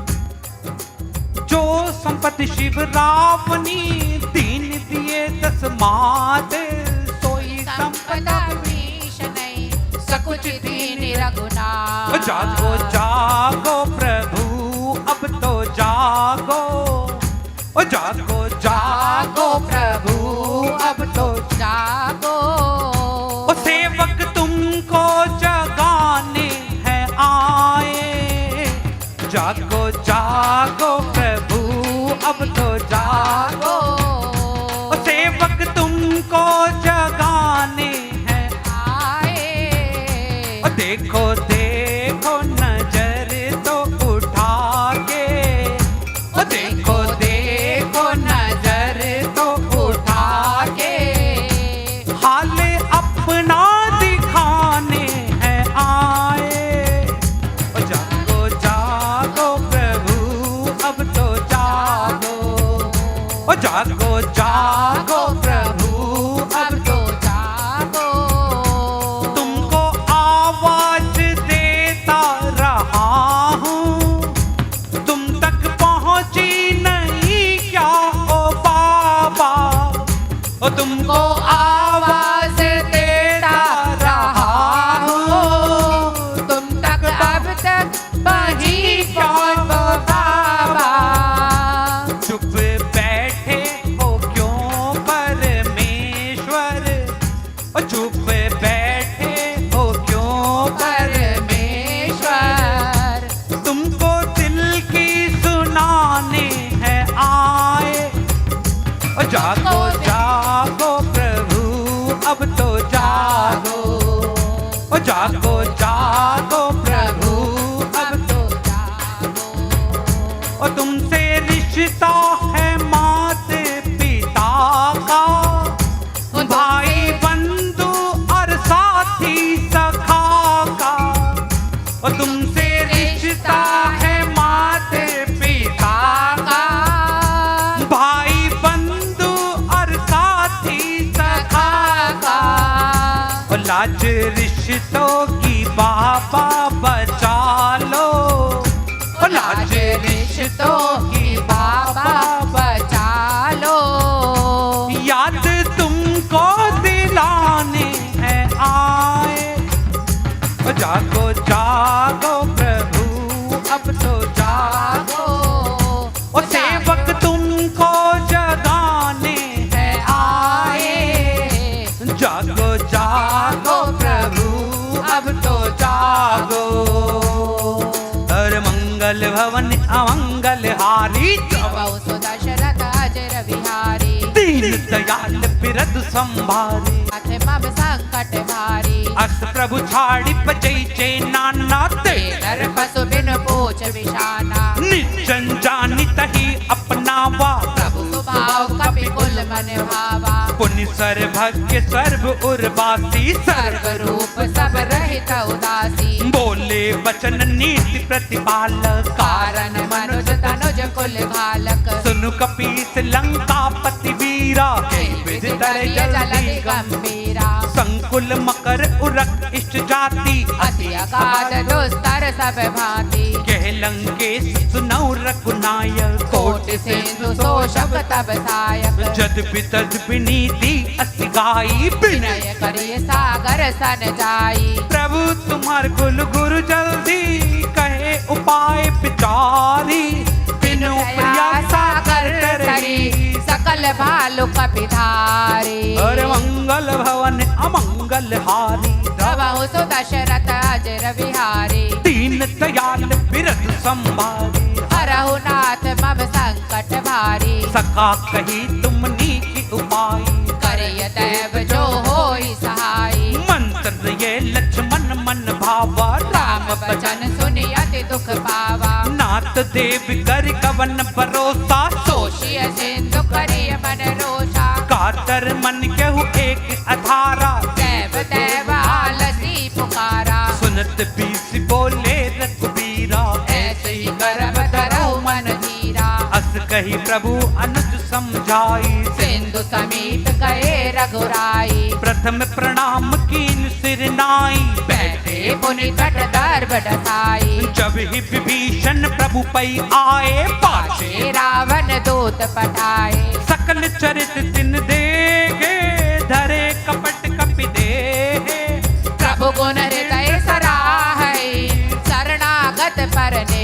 Speaker 1: जो संपत्ति शिव रावणी दीन दिए 10 मात, सोई संपदा
Speaker 2: विभीषण सकुच दीन रघुनाथ।
Speaker 1: जागो जागो प्रभु अब तो जागो, ओ जागो जागो प्रभु अब तो
Speaker 2: जागो।
Speaker 1: ओ सेवक तुमको जगाने हैं आए, जागो जागो प्रभु अब तो जागो। ओ सेवक तुमको जगाने हैं
Speaker 2: आए।
Speaker 1: ओ देखो देखो नजर तो उठा के, ओ देखो देखो नजर तो उठा के, हाल अपना दिखाने हैं आए। ओ जागो जागो प्रभु अब तो जागो, ओ जागो जागो प्रभु अब तो
Speaker 2: जागो।
Speaker 1: तुमको आवाज देता रहा हूँ, तुम तक पहुँची नहीं क्या ओ बाबा, ओ तुमको आवाज देता रहा हूँ,
Speaker 2: तुम तक अब तक पही कौन वो बाबा।
Speaker 1: चुप बैठे हो क्यों परमेश्वर, ओ चुप बैठे हो क्यों
Speaker 2: परमेश्वर।
Speaker 1: तुमको दिल की सुनाने हैं आए। ओ जागो जागो प्रभु अब तो जागो, ओ जागो जागो प्रभु अब तो
Speaker 2: जागो।
Speaker 1: ओ तुमसे रिश्ता है मात पिता का, भाई बंधु और साथी सखा का। ओ तुमसे रिश्ता है मात पिता का, भाई बंधु और साथी सखा का। ओ लाज रिश्तों की बाबा बचा लो, ओ लाज रिश्तों की बाबा
Speaker 2: बचा लो।
Speaker 1: याद तुमको दिलाने हैं आए। ओ जागो जागो प्रभु अब तो जागो, ओ सेवक तुमको जगाने हैं आए। जागो जागो प्रभु अब तो जागो। हर मंगल भवन अमंगल हारी,
Speaker 2: जपऊ
Speaker 1: दीन दयाल बिरद संभारे
Speaker 2: नाथ मम संकट भारी
Speaker 1: अस प्रभु छाड़ी बजैचे नाना ते
Speaker 2: नर पशु बिन पूछ विशाना
Speaker 1: निजन जानी तही अपनावा
Speaker 2: प्रभु स्वभाव कपि कुल मन भावा
Speaker 1: पुनि सर्वज्ञ सर्व उर्वासी
Speaker 2: सर्व रूप सब रहित उदासी
Speaker 1: बोले वचन नीति प्रतिपालक
Speaker 2: कारण मनुज तनुज कुल घालक
Speaker 1: सुनु कपीस लंकापति वीरा विध तर जल्दी
Speaker 2: गंभीरा
Speaker 1: संकुल मकर उरक इष्ट जाति
Speaker 2: अति अगाध दुस्तर सब भांति
Speaker 1: कह लंकेश सुनौ रघुनायक
Speaker 2: कोटि सिंधु शोषक तब सायक
Speaker 1: जद्यपि तद्यपि नीति असि गाई बिनय
Speaker 2: विनय करिय सागर सन जाई
Speaker 1: प्रभु तुम्हार कुल गुरु जल्दी कहे उपाय विचारी बिनु प्रिया सागर तरी
Speaker 2: सकल भालु कपिधारी
Speaker 1: अरे मंगल भवन अमंगल हारी
Speaker 2: प्रभु सु दशरथ अजर विहारी
Speaker 1: दीन दयाल बिरद संभारी
Speaker 2: हरहु नाथ मम संकट भारी
Speaker 1: सका कही तुम नीति उपाय
Speaker 2: करिय दैव जो होई सहाई
Speaker 1: मंत्र ये लक्ष्मण मन भावा
Speaker 2: राम बचन सुनि अति दुख पावा
Speaker 1: नाथ देव कर कवन भरोसा
Speaker 2: सोशिय सिंधु करिय मन रोषा
Speaker 1: कातर मन केहु एक अधारा
Speaker 2: दैव दैव आलसी पुकारा
Speaker 1: सुनत बीस बोले रघुबीरा
Speaker 2: ऐसे ही करब धरहु मन धीरा
Speaker 1: अस कही प्रभु अनुज समझाई
Speaker 2: सिंधु समीप कहे रघुराई
Speaker 1: प्रथम प्रणाम कीन सिर नाई
Speaker 2: बैठे पुनि तट दर्भ डसाई
Speaker 1: जब ही विभीषण प्रभु पै आए पाछे
Speaker 2: पाछे रावण दूत पठाए
Speaker 1: सकल चरित तिन देगे धरे कपट कपि देहे
Speaker 2: प्रभु गुण हृदय सराहै शरणागत परने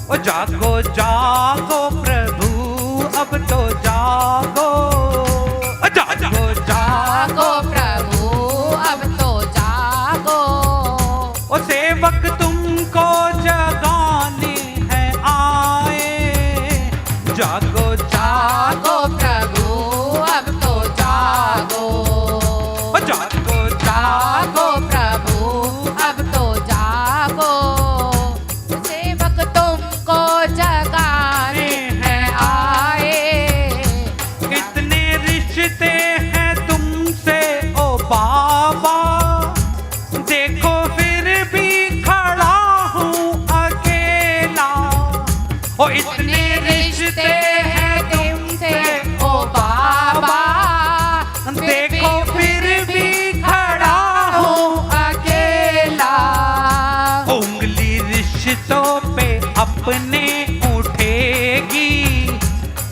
Speaker 1: ओ जागो जागो प्रभु अब तो जागो ओ जागो जागो
Speaker 2: जागो प्रभु अब तो जागो
Speaker 1: ओ सेवक तुमको जगाने हैं आए जागो जागो
Speaker 2: जागो प्रभु अब तो जागो
Speaker 1: ओ जागो जागो
Speaker 2: जागो प्रभु अब तो जागो सेवक तुमको जगाने हैं आए
Speaker 1: कितने रिश्ते हैं तुमसे ओ बाबा देखो फिर भी खड़ा हूँ अकेला ओ इतने रिश्ते हैं तुमसे
Speaker 2: ओ बाबा
Speaker 1: देखो फिर भी खड़ा हूँ
Speaker 2: अकेला
Speaker 1: उंगली रिश्तों पे अपने उठेगी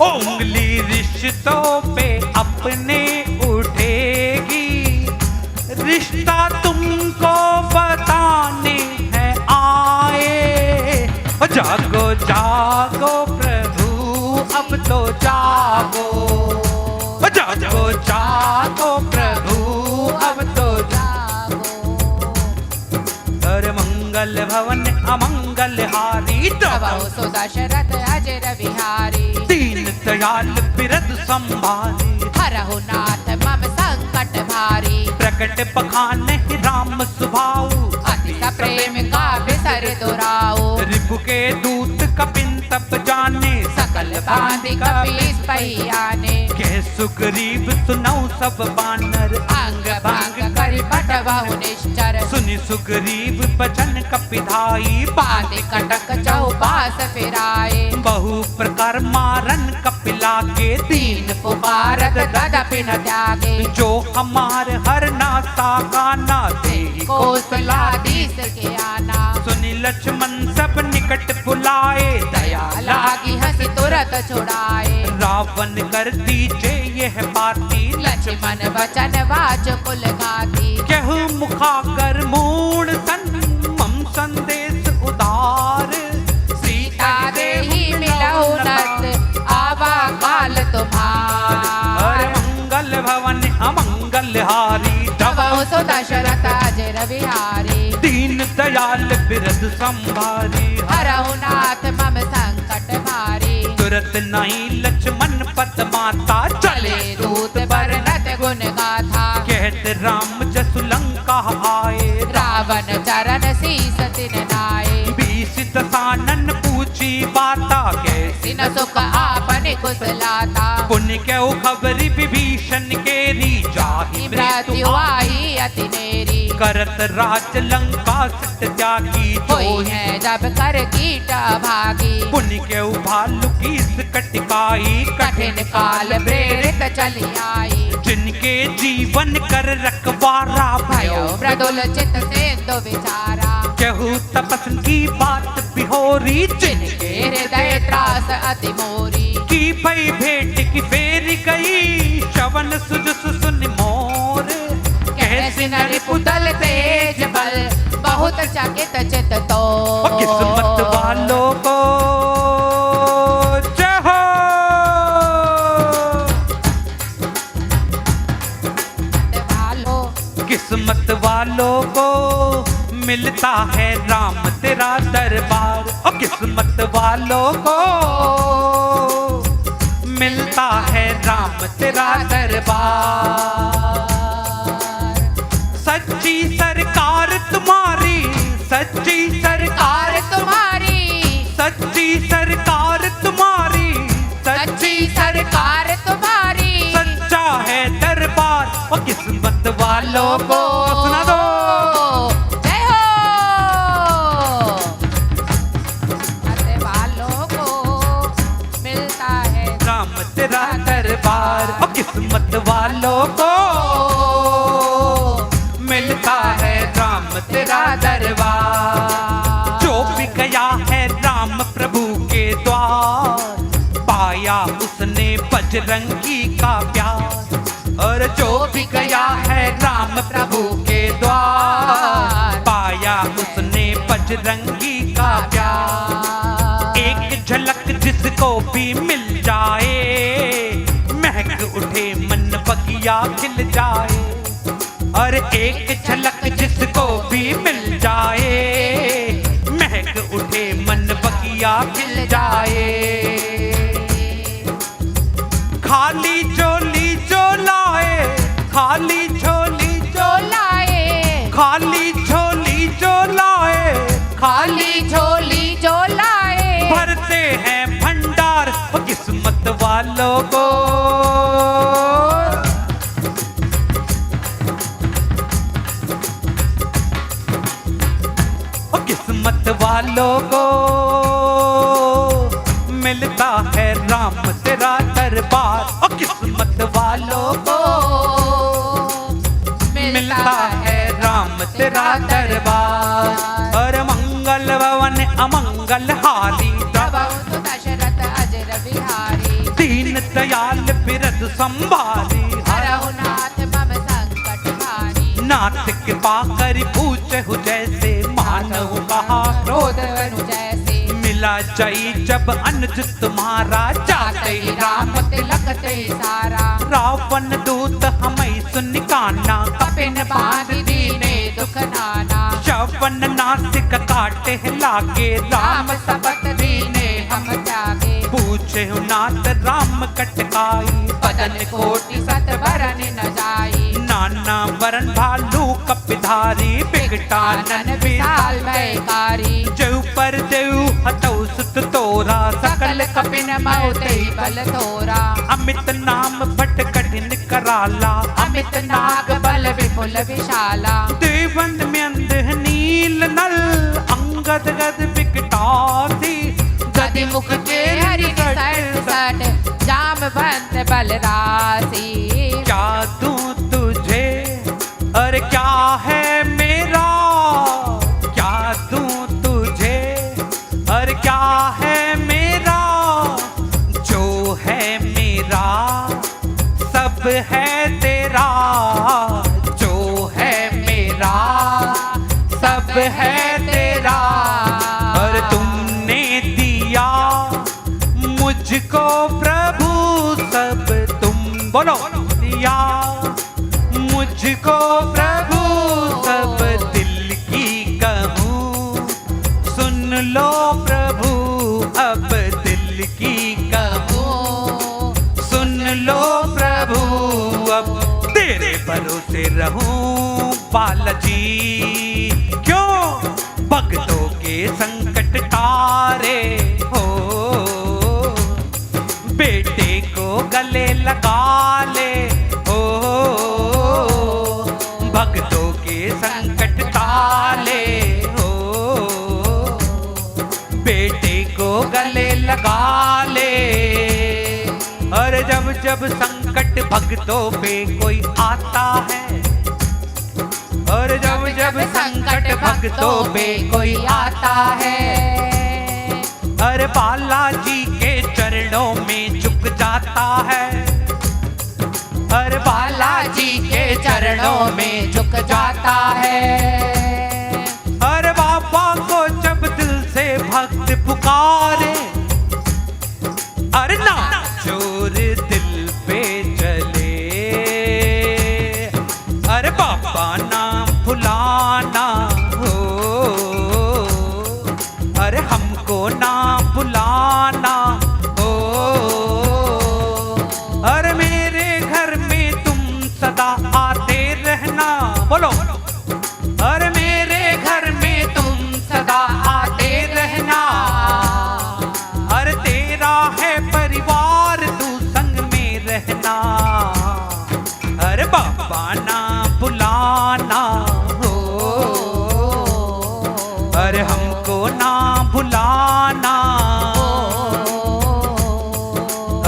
Speaker 1: उंगली रिश्तों पे अपने उठेगी रिश्ता तुमको बताने हैं आए ओ जागो जागो प्रभु अब तो जागो ओ जागो जागो प्रभु अब तो हर मंगल भवन अमंगल हारी
Speaker 2: प्रभु सु दशरथ अजर विहारी
Speaker 1: दीन दयाल बिरद संभारी
Speaker 2: हरहु नाथ मम संकट भारी
Speaker 1: प्रकट बखान राम सुभाऊ
Speaker 2: अति प्रेम का बिसर दुराऊ
Speaker 1: रिपु के दूत कपिन तप जाने
Speaker 2: सकल बांधि कपीस पहियाने
Speaker 1: कह सुग्रीव सुनौ सब बानर
Speaker 2: अंग भंग करि पटवहु निश्चर
Speaker 1: सुनि सुग्रीव बचन कपिधाई
Speaker 2: बांधि कटक चौपास फिराए
Speaker 1: बहु प्रकार मारन कपिला के
Speaker 2: दीन पुकारत तदपि न त्यागे
Speaker 1: जो हमार हर नासा गाना दे
Speaker 2: कौशलाधीश के आना
Speaker 1: सुनि लक्ष्मण सब निकट बुलाए
Speaker 2: दया लागी हंसी तुरत छुड़ाए
Speaker 1: रावण कर दीजे यह बाती
Speaker 2: लक्ष्मण वचन वाच कुल घाती
Speaker 1: कहु मुखाकर मूण सन मम संदेश उदार
Speaker 2: सीता देहि मिलऊ नत आवा काल तुम्हार
Speaker 1: मंगल भवन अमंगल हारी
Speaker 2: प्रभु सु दशरथ अजर विहारी
Speaker 1: दीन दयाल बिरद संभारी
Speaker 2: हरहु नाथ मम संकट भारी
Speaker 1: सूरत नहीं लक्ष्मण पत माता
Speaker 2: चले दूत बरनत गुण गाथा
Speaker 1: कहत राम जसु लंका आए
Speaker 2: रावण चरण शीस तिन नाये
Speaker 1: 20 दसानन पूछी बाता कैसी
Speaker 2: सिन सुख आपन कुशलाता
Speaker 1: पुण्य क्यों खबरी विभीषण केरी जाहि
Speaker 2: मृत्यु आई अति नेरी
Speaker 1: करत राज लंका सत त्यागी
Speaker 2: होई
Speaker 1: जोहि
Speaker 2: है जब कर कीट भागी
Speaker 1: पुण्य क्यों भालु की कटिकाई
Speaker 2: कठिन काल प्रेरित चली आई
Speaker 1: जिनके जीवन कर रखवारा
Speaker 2: भयो
Speaker 1: भयो
Speaker 2: मृदुल चित सेंदु विचारा
Speaker 1: केहू तपस्न की बात बिहोरी
Speaker 2: जिनके हृदय त्रास अति मोरी
Speaker 1: की भई भेंट की फेर गई श्रवण सुजस सुन मोर
Speaker 2: कैसे नरि पुतल तेज बल बहुत चकित चित तो
Speaker 1: और किस्मत वालों को जय हो किस्मत वालों को मिलता है राम तेरा दरबार और किस्मत वालों को मिलता है राम तेरा दरबार सच्ची सरकार तुम्हारी सच्ची सरकार
Speaker 2: कार तुम्हारी
Speaker 1: सच्ची सरकार तुम्हारी
Speaker 2: सच्ची सरकार तुम्हारी
Speaker 1: सच्चा है दरबार और किस्मत वालों को सुना दो
Speaker 2: जय हो मत वालों को मिलता है
Speaker 1: राम तेरा दरबार और किस्मत वालों को मिलता है राम तेरा दरबार जो भी गया है राम प्रभु के द्वार पाया उसने बजरंगी का प्यार और जो भी गया है राम प्रभु के द्वार पाया उसने बजरंगी का प्यार एक झलक जिसको भी मिल जाए महक उठे मन बगिया खिल जाए और एक झलक जिसको भी मिल जाए महक उठे मन बगिया खिल जाए खाली झोली जो लाए खाली झोली जो
Speaker 2: लाए
Speaker 1: खाली झोली जो लाए
Speaker 2: खाली झोली जो लाए
Speaker 1: भरते हैं भंडार और किस्मत वालों को और किस्मत वालों को मिलता है राम तेरा दरबार और किस्मत वालों को मिलता है राम तेरा दरबार और मंगल भवन अमंगल हारी
Speaker 2: प्रभु दशरथ अजर बिहारी
Speaker 1: दीन दयाल बिरद संभारी
Speaker 2: हरहु नाथ मम संकट भारी
Speaker 1: नाथ कृपा कर पूछे जैसे मानव कहा
Speaker 2: क्रोध वनु जैसे
Speaker 1: मिला जई जब अनुज तुम्हारा जाते ही राम
Speaker 2: तिलक ते सारा
Speaker 1: रावण दूत हमें सुन काना
Speaker 2: कपिन बांधि दीने दुख नाना
Speaker 1: श्रवण नासिक काटे लागे राम
Speaker 2: राम सबत दीने हम त्यागे
Speaker 1: पूछे नाथ राम कटकाई
Speaker 2: बदन कोटि सत भरन न जाई
Speaker 1: नाना वरण भालू कपिधारी बिकटानन
Speaker 2: विशाल भयकारी
Speaker 1: जऊ पर देव हतौ सुत तोरा
Speaker 2: सकल कपिन मौते बल थोरा
Speaker 1: अमित नाम भट कठिन कराला
Speaker 2: अमित नाग बल विपुल विशाला
Speaker 1: देवंद में अंध नील नल अंगद गद बिकटासी
Speaker 2: गति मुख के हरि सट जाम बंद बल राशि
Speaker 1: क्या दूं तुझे और क्या है मेरा क्या दूं तुझे और क्या है मेरा जो है मेरा सब है तेरा जो है मेरा सब है तेरा और तुमने दिया मुझको प्रभु सब तुम बोलो दिया गोपाल जी क्यों भक्तों के संकट तारे हो, बेटे को गले लगा ले हो, भक्तों के संकट टाले हो, बेटे को गले लगा ले। और जब जब संकट भक्तों पे कोई आता है, और जब जब संकट भक्तों पे कोई आता है, हर बालाजी के चरणों में झुक जाता है, हर बालाजी के चरणों में झुक जाता है। हर बाबा को जब दिल से भक्त पुकारे, अरे ना चोर दिल पे चले, अरे बाबा नाम भुलाना हो, अरे हमको ना भुलाना हो, अरे मेरे घर में तुम सदा आते रहना, बोलो, अरे मेरे घर में तुम सदा आते रहना, अरे तेरा है परिवार तू संग में रहना, अरे बाबा ना भुलाना हो, अरे हमको ना भुलाना,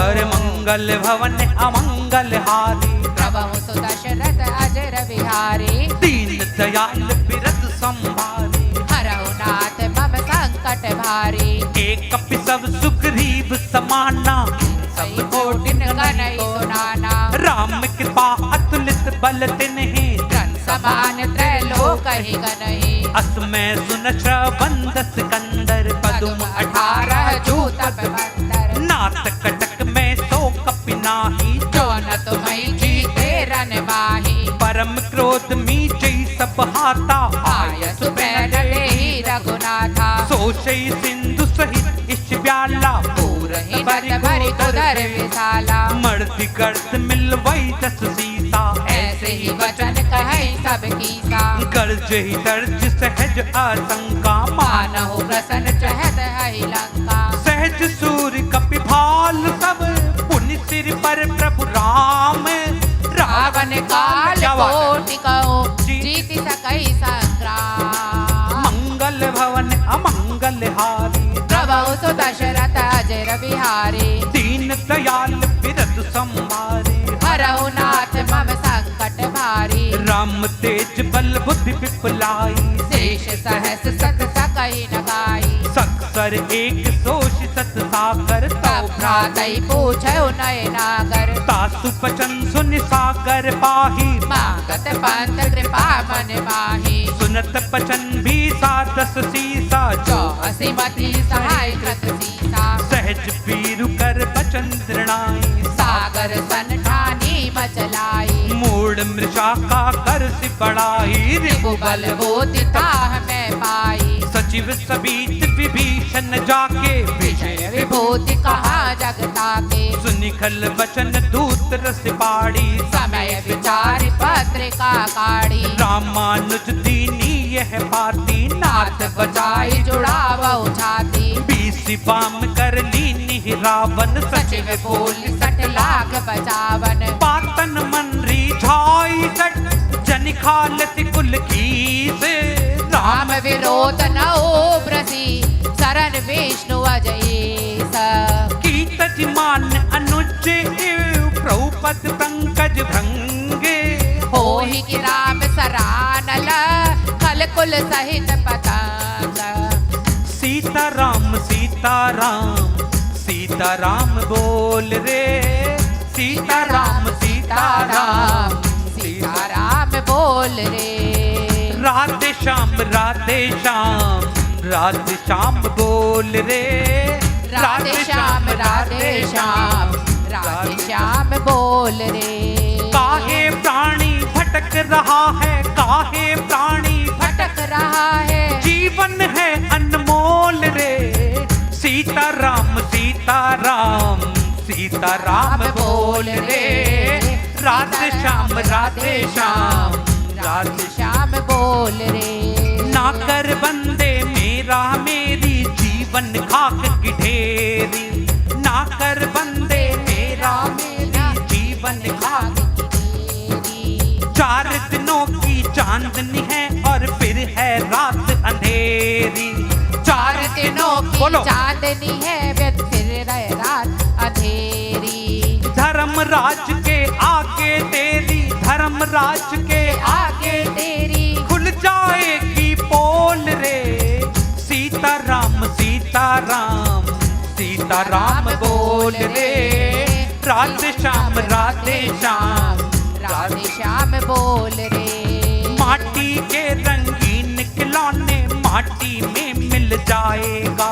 Speaker 1: अरे मंगल भवन अमंगल हारी,
Speaker 2: प्रभु सुत दशरथ अजर बिहारी,
Speaker 1: दीन दयाल बिरद संभारी,
Speaker 2: हरहु नाथ मम संकट भारी,
Speaker 1: एक कपि सब सुग्रीव समाना,
Speaker 2: सब कोटिन गनई सुनाना,
Speaker 1: राम कृपा अतुलित बल तिन्हि,
Speaker 2: धन समान त्रैलोक ही गनहि,
Speaker 1: असमय सुन श्रवण दस कंदर, पदुम
Speaker 2: 18 जूत बंदर,
Speaker 1: नाथ कटक में सो कपि नाही,
Speaker 2: जो न तुम्हि जीते रन माही,
Speaker 1: परम क्रोध मीचै सब हाता,
Speaker 2: आय सुबैर लेहि रघुनाथा,
Speaker 1: सोचै सिंधु सहित इस ब्याला,
Speaker 2: पूरहि बत भरि उदर विशाला,
Speaker 1: मर्दि गर्द मिलवै दस सीसा,
Speaker 2: ऐसे ही वचन कहै सब कीसा,
Speaker 1: गर्ज ही दर्ज सहज आशंका,
Speaker 2: मानहु प्रसन्न चहत हहि लंका,
Speaker 1: सहज सूर्य कपि भाल सब, पुनि सिर पर प्रभु राम,
Speaker 2: रावण काल
Speaker 1: क्या बात है?
Speaker 2: कोटि कहो
Speaker 1: जी।
Speaker 2: जीति सकई संग्राम,
Speaker 1: मंगल भवन अमंगल हारी,
Speaker 2: प्रभु सुत दशरथ अजर बिहारी,
Speaker 1: दीन दयाल बिरद संभारी,
Speaker 2: हरहु नाथ मम संकट भारी,
Speaker 1: राम तेज बल बुद्धि विपुलाई,
Speaker 2: शेष सहस सत सकई न गाई,
Speaker 1: सक्सर एक सोष सत सागर,
Speaker 2: तब भ्रातई पूछौ नय नागर,
Speaker 1: तासु पचन सुन सागर पाही,
Speaker 2: मांगत पंथ कृपा मन माही,
Speaker 1: सुनत पचन भी सादस सीसा,
Speaker 2: जो असीमति सहाय कृत सीसा,
Speaker 1: सहज पीरु कर बचन दृढ़ाई,
Speaker 2: सागर सन ठानी मचलाई,
Speaker 1: मूड मृषा का कर सि बढ़ाई,
Speaker 2: रिपु बल बोति ताह मैं पाई,
Speaker 1: सचिव सबीत विभीषण जाके,
Speaker 2: विजय विभूति कहा जगता के,
Speaker 1: सुनिखल बचन दूत रस पाड़ी,
Speaker 2: समय विचार पत्रिका काढ़ी,
Speaker 1: रामानुज दीनी यह पाती,
Speaker 2: नाथ बचाई जुड़ावो छाती,
Speaker 1: बीसी बाम कर लीनी रावण,
Speaker 2: सचिव बोल 60 लाख बचावन,
Speaker 1: पातन मन रिझाई जट, जन खाल कुल की से,
Speaker 2: राम विरोध न ओब्रसी, शरण विष्णु अजयेश,
Speaker 1: कीतज मान अनुज प्रभुपद पंकज भंगे,
Speaker 2: होहि कि राम सरानल, खल कुल सहित पतंग,
Speaker 1: सीताराम सीताराम सीताराम बोल रे, सीताराम सीताराम
Speaker 2: सीताराम बोल रे,
Speaker 1: राधे श्याम राधे श्याम राधे श्याम बोल रे,
Speaker 2: राधे श्याम राधे श्याम राधे श्याम बोल रे,
Speaker 1: काहे प्राणी भटक रहा है, काहे प्राणी
Speaker 2: भटक रहा है,
Speaker 1: जीवन है अनमोल रे, सीताराम सीताराम सीताराम बोल रे, राधे श्याम राधे श्याम राधे
Speaker 2: श्याम बोल रे।
Speaker 1: ना कर बंदे मेरा मेरी जीवन खाक की ढेरी, ना कर बंदे मेरा मेरी जीवन खाक। चार दिनों की चांदनी है और फिर है रात अंधेरी।
Speaker 2: चार दिनों की
Speaker 1: बोलो।
Speaker 2: चांदनी है फिर है रात अंधेरी।
Speaker 1: धर्मराज के आगे तेरी, धर्मराज के
Speaker 2: आगे तेरी
Speaker 1: खुल जाएगी पोल रे। सीताराम सीताराम सीताराम बोल रे। राधे श्याम राधे श्याम
Speaker 2: राधे श्याम बोल रे।
Speaker 1: माटी के रंगीन खिलौने माटी में मिल जाएगा।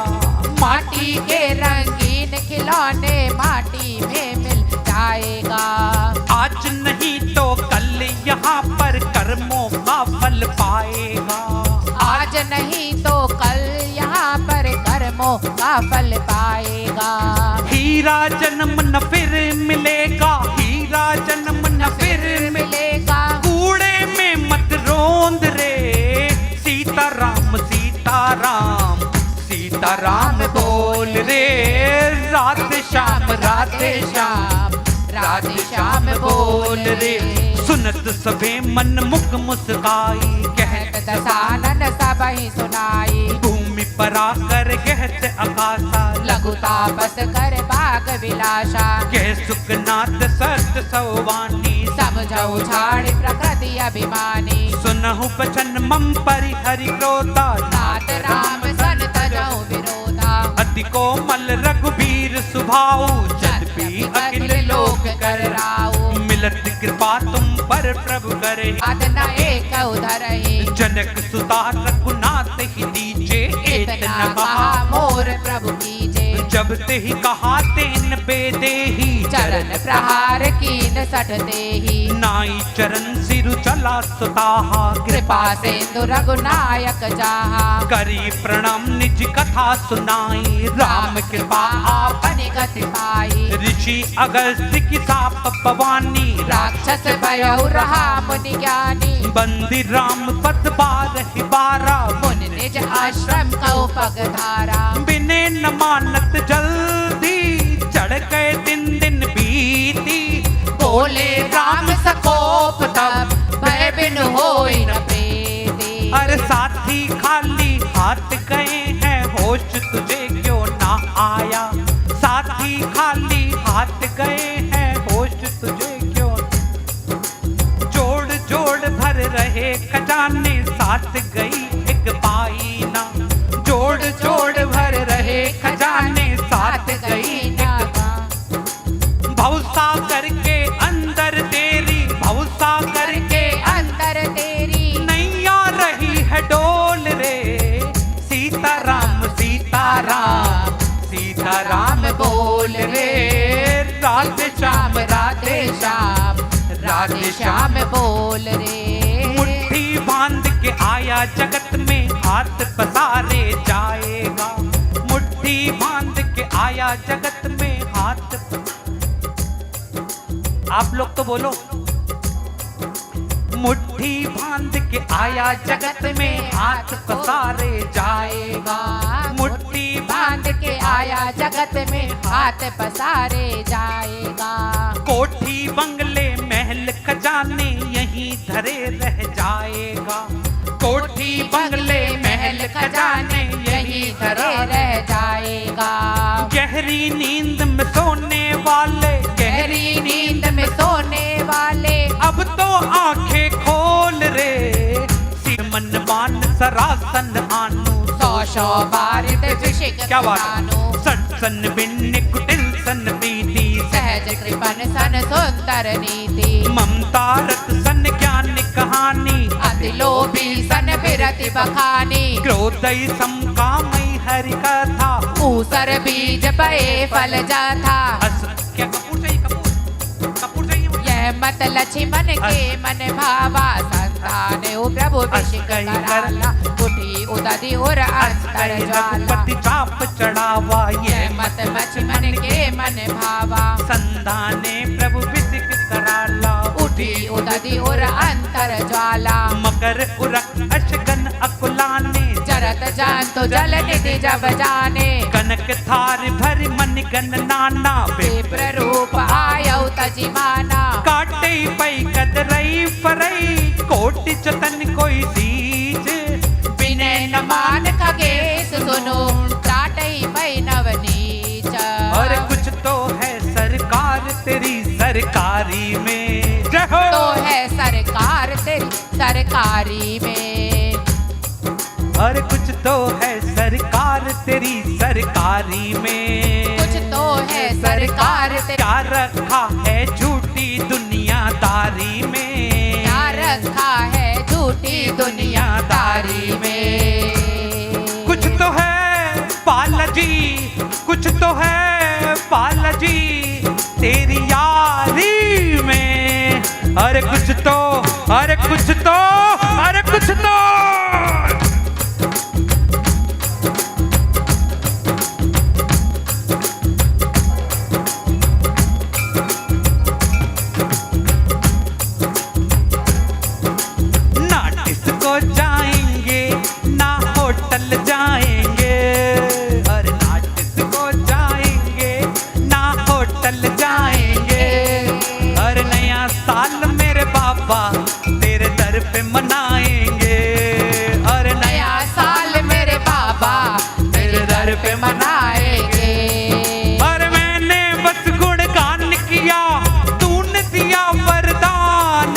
Speaker 2: माटी के रंगीन खिलौने माटी में मिल जाएगा।
Speaker 1: आज नहीं तो कल यहाँ पर कर्मों का फल पाएगा।
Speaker 2: आज नहीं तो कल यहाँ पर कर्मों का फल पाएगा।
Speaker 1: हीरा जन्म न फिर मिलेगा, हीरा जन्म न फिर
Speaker 2: मिलेगा।
Speaker 1: कूड़े में मत रोंद रे। सीताराम सीताराम सीताराम बोल रे। राधे श्याम राधे श्याम राधे श्याम बोल रे। सुनत सबे मन मुख मुस्काई, कहत
Speaker 2: दसानन सब ही सुनाई।
Speaker 1: भूमि पर आकर कहत आकाशा,
Speaker 2: लघु तापस कर भाग विलासा।
Speaker 1: कह सुखनाथ सत सौवानी,
Speaker 2: समझौ छाड़ प्रकृति अभिमानी।
Speaker 1: सुनहु बचन मम परिहरि क्रोधा,
Speaker 2: नाथ राम सन तजौ विरोधा।
Speaker 1: अति कोमल रघुबीर सुभाऊ, यद्यपि अखिल लोक
Speaker 2: कर राऊ।
Speaker 1: मिलत कृपा तुम पर प्रभु करे।
Speaker 2: अदन एक उधरहि
Speaker 1: जनक सुता रघुनाथ ही दीजे।
Speaker 2: इतना कहा मोर प्रभु कीजे।
Speaker 1: जब ते ही कहा तेन बेदे ही,
Speaker 2: चरण प्रहार कीन सठ देहि।
Speaker 1: नाई चरण सिरु चला सुताहा,
Speaker 2: कृपा सिंधु रघुनायक जाहा।
Speaker 1: करी प्रणाम निज कथा सुनाई। राम कृपा
Speaker 2: आपनि गति पाई।
Speaker 1: ऋषि अगस्त्य की साप पवानी,
Speaker 2: राक्षस भयउ रहा मुनि ज्ञानी।
Speaker 1: बंदी राम पद बारहि बारा,
Speaker 2: मुनि निज आश्रम कौ पग धारा।
Speaker 1: बिने न मानत जल्दी, चढ़ गए दिन दिन बीती।
Speaker 2: बोले राम सकोप तब, भय बिन होई न प्रीति।
Speaker 1: अरे साथी खाली हाथ गए हैं, होश तुझे क्यों ना आया। साथी खाली हाथ गए हैं, होश तुझे क्यों। जोड़ जोड़ भर रहे खजाने, साथ गई एक पाई ना। जोड़ जोड़ भर रहे खजाने, साथ गई एक। भवसागर के अंदर तेरी, भवसागर
Speaker 2: के अंदर तेरी।
Speaker 1: नैया रही है डोल रे। सीताराम सीताराम सीताराम बोल रे। राधे श्याम राधे श्याम राधे श्याम
Speaker 2: बोल रे।
Speaker 1: मुट्ठी बांध के आया जगत में, हाथ पसारे जाएगा। मुट्ठी बांध के आया जगत में, हाथ। आप लोग तो बोलो। मुट्ठी बांध के आया जगत में, हाथ पसारे जाएगा। मुट्ठी
Speaker 2: बांध के आया जगत में, हाथ पसारे जाएगा।
Speaker 1: कोठी बंगले महल खजाने, यहीं धरे रह जाएगा। कोठी बंगले महल खजाने, यहीं धरे
Speaker 2: रह जाएगा।
Speaker 1: गहरी नींद में सोने वाले,
Speaker 2: गहरी नींद में सोने वाले।
Speaker 1: अब तो आंखें खोल रे। सिर मन मान सरासन आनु,
Speaker 2: सौ बारित विषिक
Speaker 1: क्या बात है।
Speaker 2: तानु।
Speaker 1: सन बिन्नी कुटिल सन प्रीति,
Speaker 2: सहज कृपन सन सुंदर नीति।
Speaker 1: ममता रत सन ज्ञान कहानी,
Speaker 2: अति लोभी सन बिरति बखानी।
Speaker 1: क्रोधई समकामई हरि कथा,
Speaker 2: ऊसर बीज पए फल जाथा।
Speaker 1: क्या कपूर चाहिए? कपूर कपूर चाहिए मुझे।
Speaker 2: यह मत लक्ष्मण के मन भावा। संतान प्रभु विषिक कराला। उठी उदधि और अंतर ज्वाला।
Speaker 1: रघुपति चाप चढ़ावा,
Speaker 2: यह मत लक्ष्मण के मन भावा।
Speaker 1: संधाने प्रभु विषिक कराला।
Speaker 2: उठी उदधि उर अंतर ज्वाला।
Speaker 1: मकर उरक अशगन अकुलाने,
Speaker 2: जरत जंतु जल निधि जब जाने।
Speaker 1: कनक थार भरि मन गन नाना,
Speaker 2: विप्र रूप आयौ तजिमाना।
Speaker 1: काटे पै कदरई परई, कोटि चतन कोई सीज।
Speaker 2: विनय न मान खगेश सुनो, टाटई पै नवनीच।
Speaker 1: और कुछ तो है सरकार तेरी सरकारी में, जय हो।
Speaker 2: तो है सरकार तेरी सरकारी में।
Speaker 1: और कुछ तो है सरकार तेरी सरकारी में।
Speaker 2: कुछ तो है सरकार तेरी।
Speaker 1: क्या रखा है झूठी दुनियादारी में,
Speaker 2: क्या रखा है झूठी दुनियादारी में।
Speaker 1: कुछ तो है पाला जी, कुछ तो है पाला जी तेरी यारी में। अरे कुछ तो, अरे कुछ तो, अरे कुछ तो। ना डिस्को जाएंगे ना होटल जाएंगे, अरे ना डिस्को जाएंगे ना होटल जाएंगे। अरे नया साल मेरे बाबा तेरे दर पे मनाएंगे। अरे
Speaker 2: नया साल मेरे बाबा मेरे दर पे मनाएंगे।
Speaker 1: अरे मैंने बस गुणगान किया, तूने दिया वरदान।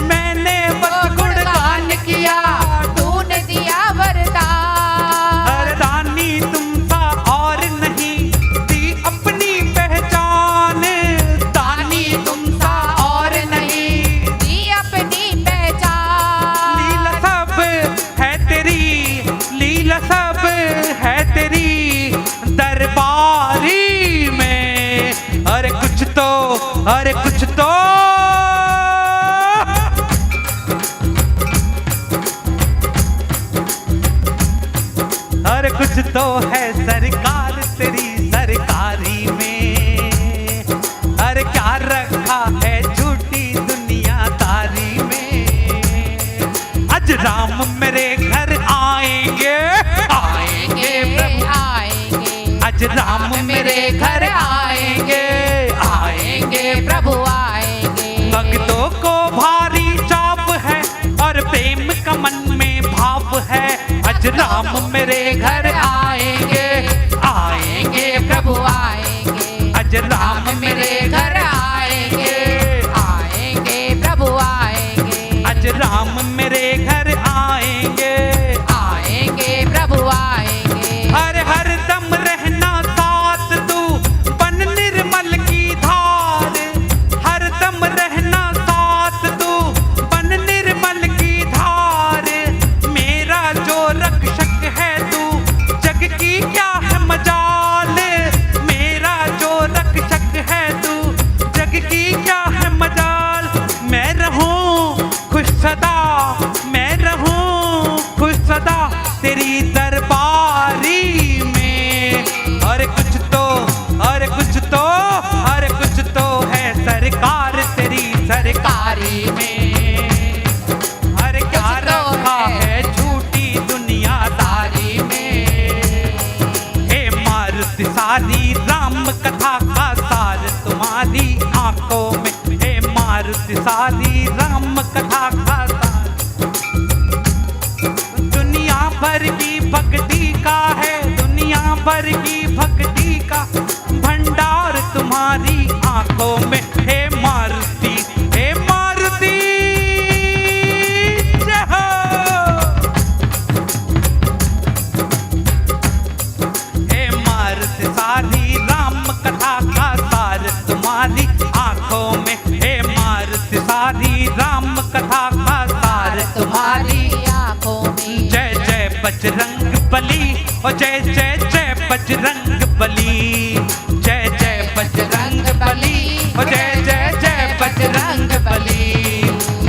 Speaker 1: मैंने बस
Speaker 2: गुणगान किया, तूने दिया वरदान।
Speaker 1: अरे दानी तुम सा और नहीं दी अपनी पहचान। दानी तुम सा और नहीं,
Speaker 2: दी अपनी पहचान।
Speaker 1: लीला सब है तेरी, लीला सब है तेरी दरबारी में। अरे कुछ तो, अरे कुछ तो। अरे कुछ तो है सरकार तेरी सरकारी में। अरे क्या रखा है झूठी दुनियादारी में। आज राम मेरे घर आएंगे, आएंगे प्रभु
Speaker 2: आएंगे।
Speaker 1: आज राम मेरे घर आएंगे, आएंगे
Speaker 2: प्रभु आएंगे।
Speaker 1: भक्तों को भारी चाप है और प्रेम का मन में भाव है। आज राम मेरे घर आएंगे, आएंगे
Speaker 2: प्रभु आएंगे।
Speaker 1: आज राम
Speaker 2: मेरे घर आएंगे, आएंगे प्रभु आएंगे।
Speaker 1: आज राम मेरे घर आएंगे,
Speaker 2: आएंगे प्रभु आएंगे।
Speaker 1: हर हर दम रहना साथ तू बन निर्मल की धार। हर दम रहना साथ तू बन निर्मल की धार। मेरा जो रक्षक है तू, जग की क्या है मजाल। मेरा जो रक्षक है तू, जग की क्या है मजाल। मैं रहूं खुश सदा, मैं रहूं खुश सदा तेरी दरबारी में। और कुछ तो, और कुछ तो, और कुछ तो है सरकार तेरी सरकारी में। अरे क्या रखा है झूठी दुनियादारी में। हे मारुति सारी राम कथा का सार तुम्हारी आंखों में। हे मारुति सारी राम कथा का सार दुनिया भर की भक्ति का है, दुनिया भर की भक्ति का भंडार तुम्हारी आंखों में। हे मारुति, हे मारुति जय हो। हे मारुति सारी राम कथा का सार तुम्हारी आंखों में। हे मारुति सारी राम कथा का सार तुम्हारी
Speaker 2: आंखों में।
Speaker 1: जय जय बजरंग बली, ओ जय जय जय बजरंग बली। जय जय बजरंग बली, ओ जय जय जय बजरंग बली।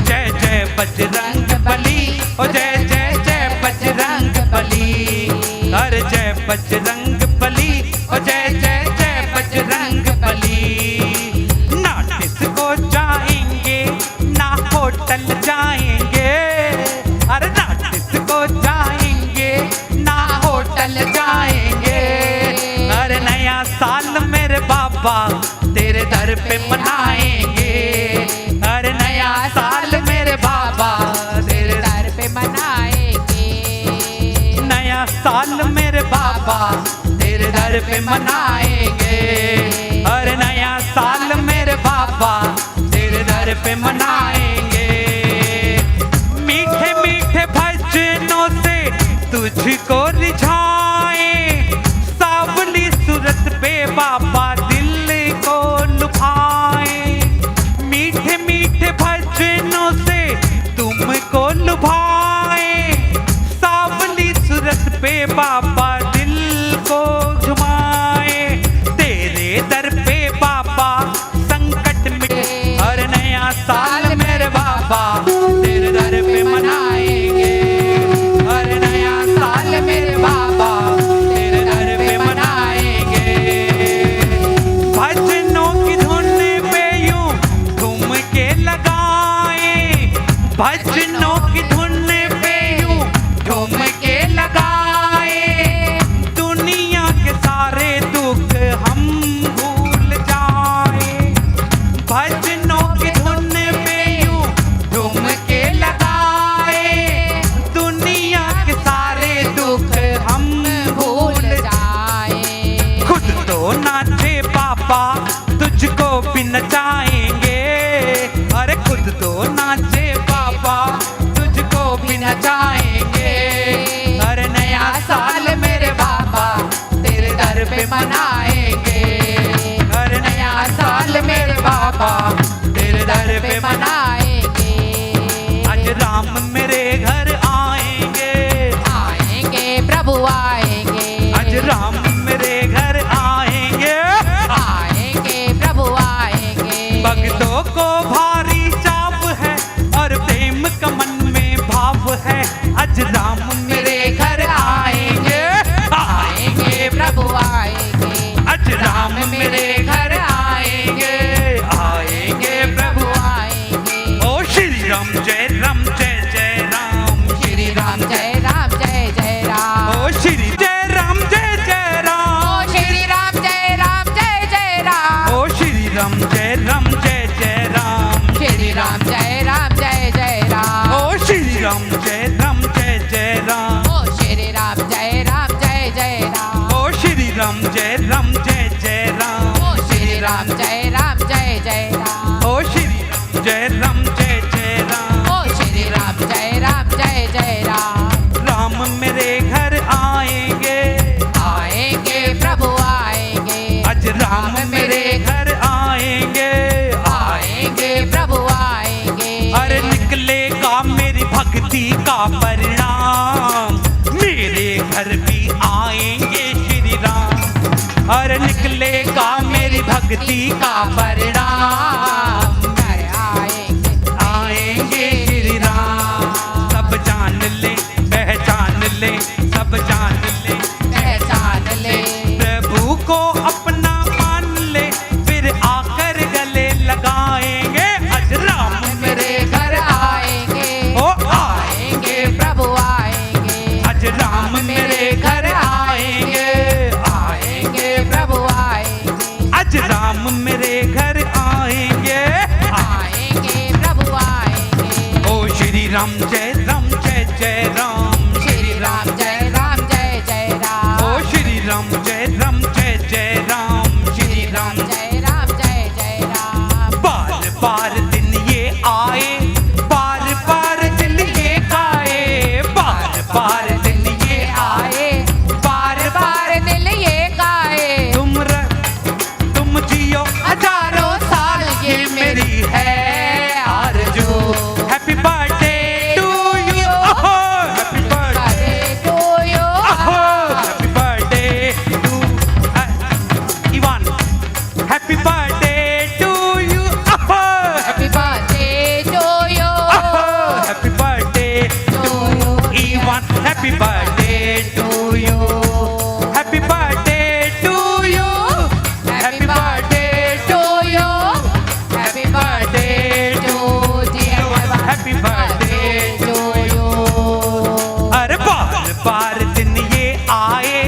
Speaker 1: जय जय बजरंग बली, ओ जय जय जय बजरंग बली। हर जय बजरंग बली, ओ जय जय जय बजरंग बली। ना डिस्को जाएंगे जाएंगे। अरे नया साल मेरे बाबा तेरे दर पे मनाएंगे। अरे नया साल मेरे बाबा तेरे
Speaker 2: दर पे मनाएंगे।
Speaker 1: नया साल मेरे बाबा तेरे दर पे मनाएंगे। अरे नया साल मेरे बाबा तेरे दर पे मनाएंगे। मीठे मीठे भजनों से तुझको रिझाए, सावली सूरत पे बाबा दिल को लुभाए। मीठे मीठे भजनों से तुमको लुभाए, सावली सूरत पे बाबा दिल को झुमाए। तेरे दर पे बाबा संकट मिटे। और नया साल मेरे बाबा तेरे दर पे मनाएंगे। और नया साल मेरे बाबा तेरे दर पे मनाएंगे। भजनों की धुन पे यूं धूम के लगाए, भजनों की धुन पे यूं धूम के लगाए। दुनिया के सारे दुख हम भूल जाए, भजनों की धुन पे यूं धूम के लगाए। दुनिया के सारे दुख हम भूल
Speaker 2: जाए।
Speaker 1: खुद तो नाचे पापा तुझको भी नचाएंगे। अरे खुद तो नाचे पापा तुझको भी नचाएंगे। अरे नया साल मेरे बाबा तेरे दर पे मनाएंगे। अरे नया साल मेरे बाबा तेरे दर पे
Speaker 2: मनाएंगे।
Speaker 1: आज राम मेरे घर आएंगे।
Speaker 2: आएंगे प्रभु आएंगे।
Speaker 1: आज राम मेरे घर आएंगे।
Speaker 2: आएंगे प्रभु आएंगे।
Speaker 1: भक्तों को भारी चाप है और प्रेम का मन में भाव है। आज राम मेरे घर आएंगे।
Speaker 2: आएंगे प्रभु आएंगे।
Speaker 1: आज राम मेरे घर आएंगे। आएंगे प्रभु
Speaker 2: आएंगे।
Speaker 1: ओ श्री राम जय राम जय जय राम।
Speaker 2: श्री राम जय राम जय जय राम।
Speaker 1: ओ श्री जय राम जय जय राम।
Speaker 2: ओ श्री राम जय राम जय जय राम।
Speaker 1: ओ श्री राम जय राम जय जय राम।
Speaker 2: श्री राम जय राम जय जय राम।
Speaker 1: ओ श्री राम जय राम जय जय राम।
Speaker 2: ओ श्री राम जय राम जय जय राम।
Speaker 1: ओ श्री राम जय राम जय जय राम।
Speaker 2: ओ श्री राम जय राम जय जय राम।
Speaker 1: ओ श्री राम जय राम जय जय राम।
Speaker 2: ओ श्री राम जय राम जय जय राम।
Speaker 1: राम मेरे घर आएंगे।
Speaker 2: आएंगे प्रभु आएंगे।
Speaker 1: आज राम मेरे घर आएंगे।
Speaker 2: आएंगे प्रभु आएंगे।
Speaker 1: अरे निकलेगा मेरी भक्ति का परिणाम, मेरे घर भी आएंगे श्री राम। अरे निकलेगा मेरी भक्ति का परिणाम,
Speaker 2: घर आएंगे।
Speaker 1: आएंगे श्री राम। सब जान ले पहचान ले, सब जान ले
Speaker 2: पहचान ले।
Speaker 1: प्रभु को अपना मान ले, फिर आकर गले लगाएंगे। आज राम
Speaker 2: मेरे घर आएंगे।
Speaker 1: ओ
Speaker 2: आएंगे प्रभु आएंगे।
Speaker 1: आज राम मेरे घर आएंगे।
Speaker 2: आएंगे प्रभु आएंगे।
Speaker 1: आज राम मेरे घर आएंगे।
Speaker 2: आएंगे प्रभु आएंगे।
Speaker 1: ओ श्री राम जय राम जय जय राम।
Speaker 2: श्री राम जय राम जय जय राम।
Speaker 1: ओ श्री राम जय राम जय जय राम। श्री राम
Speaker 2: जय राम जय जय राम।
Speaker 1: बार बार दिन ये आए, बार बार दिन ये गाए। बार बार दिन ये आए, बार
Speaker 2: बार दिल ये गाए।
Speaker 1: तुम जियो हजारों साल, ये मेरी है आरज़ू। Happy birthday to you. Happy birthday
Speaker 2: to you.
Speaker 1: Happy birthday to Ivan. Happy birthday to you.
Speaker 2: Happy birthday to you.
Speaker 1: Happy birthday to Ivan. Happy birthday to you. Happy birthday to you. Happy birthday to you.
Speaker 2: Happy birthday to
Speaker 1: happy birthday
Speaker 2: to you.
Speaker 1: अरे बार बार दिन ये आए,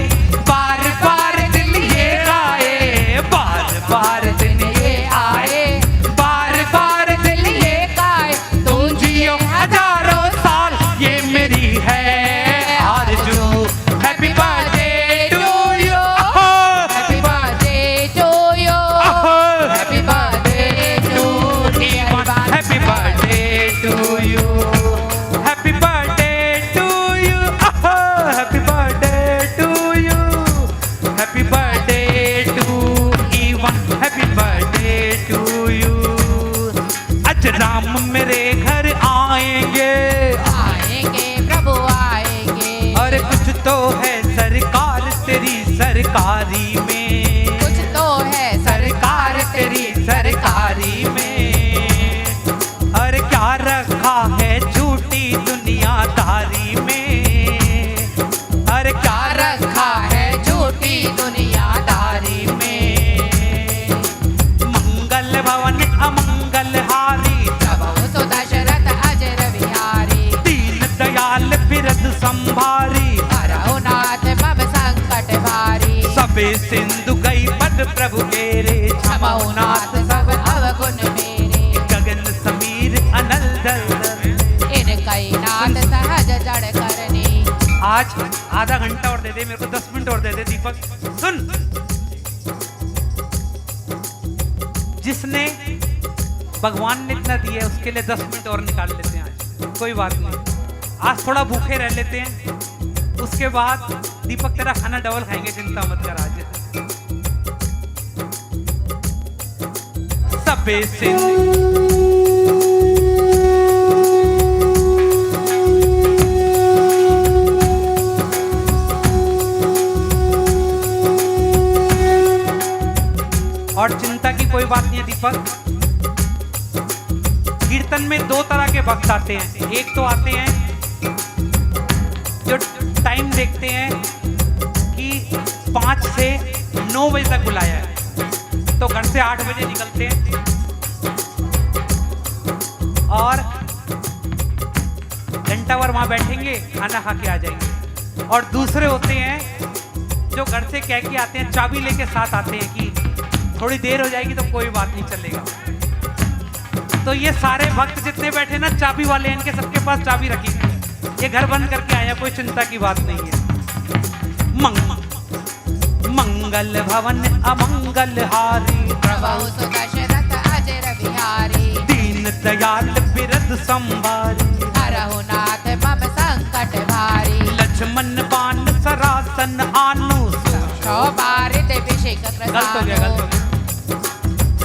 Speaker 1: सरकारी में,
Speaker 2: कुछ तो है
Speaker 1: सरकार तेरी सरकारी में। अरे क्या रखा है झूठी दुनियादारी में, अरे क्या
Speaker 2: रखा है झूठी दुनियादारी में।
Speaker 1: मंगल भवन अमंगल हारी,
Speaker 2: प्रभु सो दशरथ अजर बिहारी।
Speaker 1: दीन दयाल बिरद संभारी,
Speaker 2: हरहु नाथ मम संकट भारी।
Speaker 1: सबे सिंधु गई पद प्रभु केरे,
Speaker 2: क्षमहु नाथ सब अवगुण मेरे।
Speaker 1: गगन समीर अनल दल दल।
Speaker 2: इन कई नाथ सहज जड़ करनी।
Speaker 1: आज आधा घंटा और दे दे मेरे को, 10 मिनट और दे दे दीपक। सुन, जिसने भगवान ने इतना दिया है उसके लिए 10 मिनट और निकाल लेते हैं आज, कोई बात नहीं। आज थोड़ा भूखे रह लेते हैं, उसके बाद दीपक तेरा खाना डबल खाएंगे, चिंता मत कर। आज सबे से और चिंता की कोई बात नहीं है दीपक। कीर्तन में 2 तरह के भक्त आते हैं। एक तो आते हैं जो टाइम देखते हैं कि 5 से 9 बजे तक बुलाया है, तो घर से 8 बजे निकलते हैं और घंटा भर वहां बैठेंगे, खाना खा के आ जाएंगे। और दूसरे होते हैं जो घर से कह के आते हैं, चाबी लेके साथ आते हैं कि थोड़ी देर हो जाएगी तो कोई बात नहीं, चलेगा। तो ये सारे भक्त जितने बैठे ना, चाबी वाले हैं, इनके सबके पास चाबी रखी है। ये घर बंद करके आया, कोई चिंता की बात नहीं है। मंगल भवन अमंगल हारी,
Speaker 2: प्रभु सो दशरथ अजर बिहारी।
Speaker 1: दीन दयाल बिरद संभारी,
Speaker 2: हरहु नाथ मम संकट भारी।
Speaker 1: लक्ष्मण बाण सरासन आनु,
Speaker 2: शोभारित अभिषेक
Speaker 1: गलत हो गया, गलत हो गया।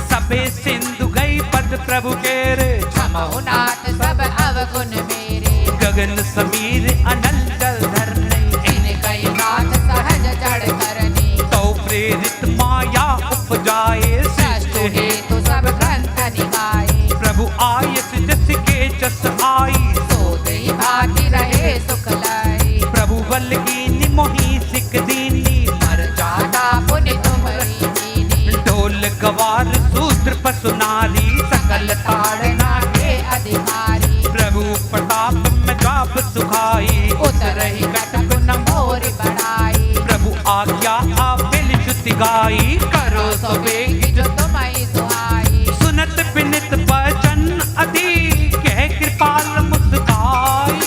Speaker 1: सबे सिंधु गई पद प्रभु केरे,
Speaker 2: क्षमहु नाथ सब अवगुण मेरे।
Speaker 1: गगन समीर अनल जल धरने,
Speaker 2: इन कई नाथ सहज जड़ करनी।
Speaker 1: तो प्रेरित माया उपजाए
Speaker 2: सृष्टि हेतु सब ग्रंथ निकाये।
Speaker 1: प्रभु आयस जस के जस आई,
Speaker 2: सो दई भागी रहे सुख लाई।
Speaker 1: प्रभु बल कीनी मोही सिख दीनी,
Speaker 2: मर जाता पुनि तुम्हारी दीनी।
Speaker 1: ढोल गवार सूत्र पशु नारी, सकल ताड़ना
Speaker 2: के अधिकारी।
Speaker 1: प्रभु प्रताप में जाप सुखाई,
Speaker 2: उतरहि कटक न मोरि बढ़ाई।
Speaker 1: प्रभु आज्ञा आबिल जुति गाई,
Speaker 2: करो सो बेगी जो तुम्हारी सुहाई।
Speaker 1: सुनत बिनित बचन अधिक, कह कृपाल मुस्काई।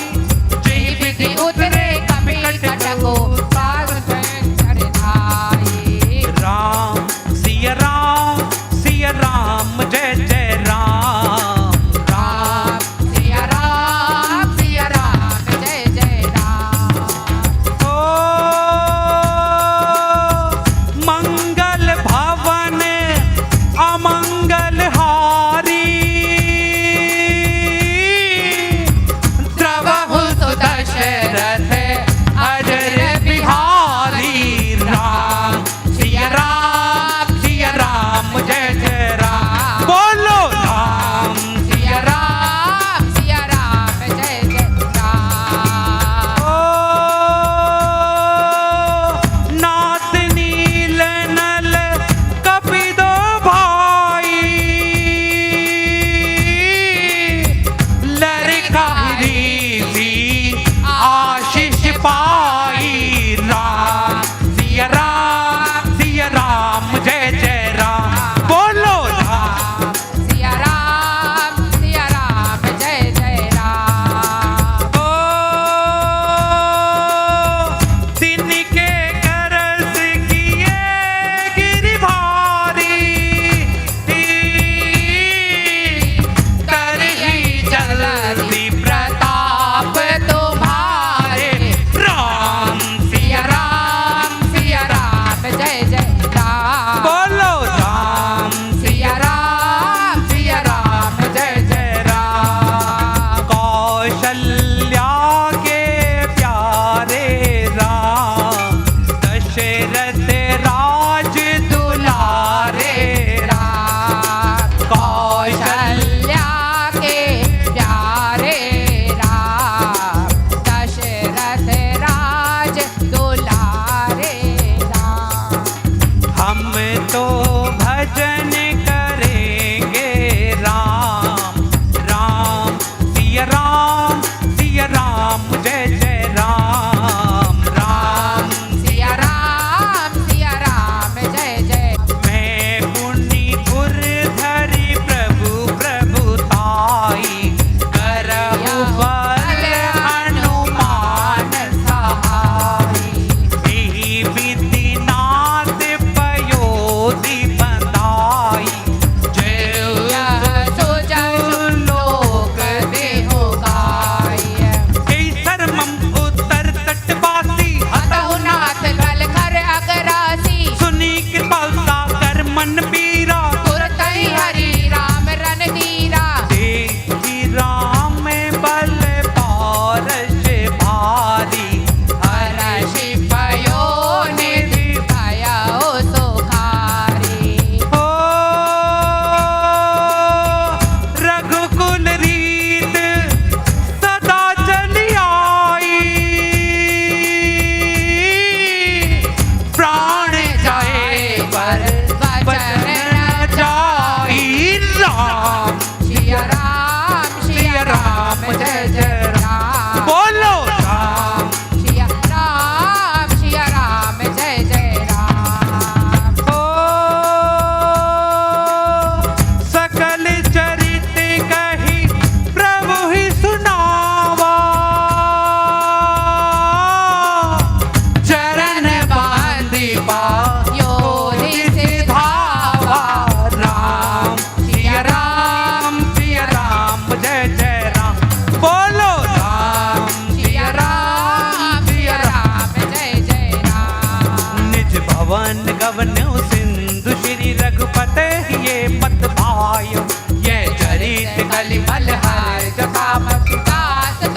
Speaker 2: जय विधि उतरे कपि कटको, पार चरण धाई।
Speaker 1: राम सिया राम, सिया राम, जय जय राम।
Speaker 2: राम सिया राम, सिया राम, जय जय राम।
Speaker 1: ओ मंगल भवन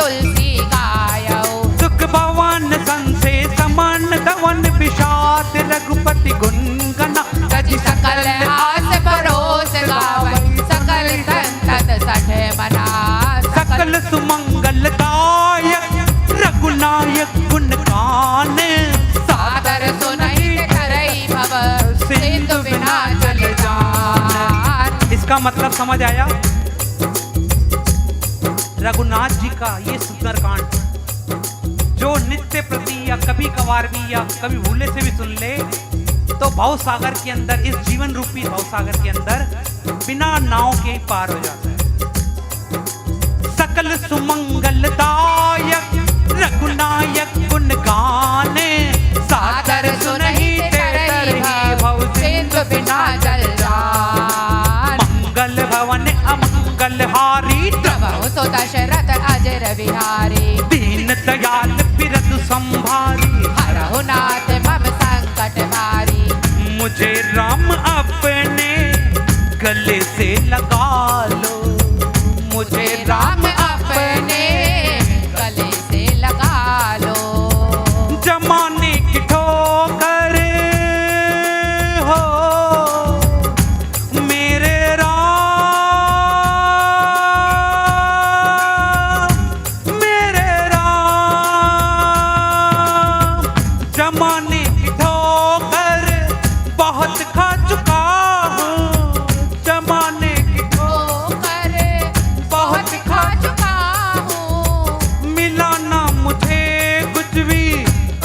Speaker 2: तुलसी गायौ
Speaker 1: सुख भवन संसे समन दवन विषाद रघुपति गुणगना
Speaker 2: गज सकल आस परोस गावै सकल संतत सठ मना
Speaker 1: सकल सुमंगल दायक रघुनायक गुण गान
Speaker 2: सादर सुनहि करई भव सिंधु बिना जल जान।
Speaker 1: इसका मतलब समझ आया? रघुनाथ जी का ये सुंदरकांड जो नित्य प्रति या कभी कभार भी या कभी भूले से भी सुन ले तो भव सागर के अंदर, इस जीवन रूपी भव सागर के अंदर बिना नाव के पार हो जाता है। सकल सुमंगल दायक रघुनायक गुण गाने सादर सुनहि तेरहि भव
Speaker 2: सिंधु बिना जल जान।
Speaker 1: मंगल भवन अमंगल हारी
Speaker 2: प्रभु सो दशरथ अजर बिहारी
Speaker 1: दीन दयाल बिरदु संभारी
Speaker 2: हरहु नाथ मम संकट भारी।
Speaker 1: मुझे राम अपने गले से लगा लो, मुझे राम
Speaker 2: अपने गले से लगा लो।
Speaker 1: जमाने की ठोकर हो मेरे राम जमाने की ठोकर बहुत खा चुका हूँ, जमाने की
Speaker 2: ठोकर बहुत खा चुका हूँ।
Speaker 1: मिला ना मुझे कुछ भी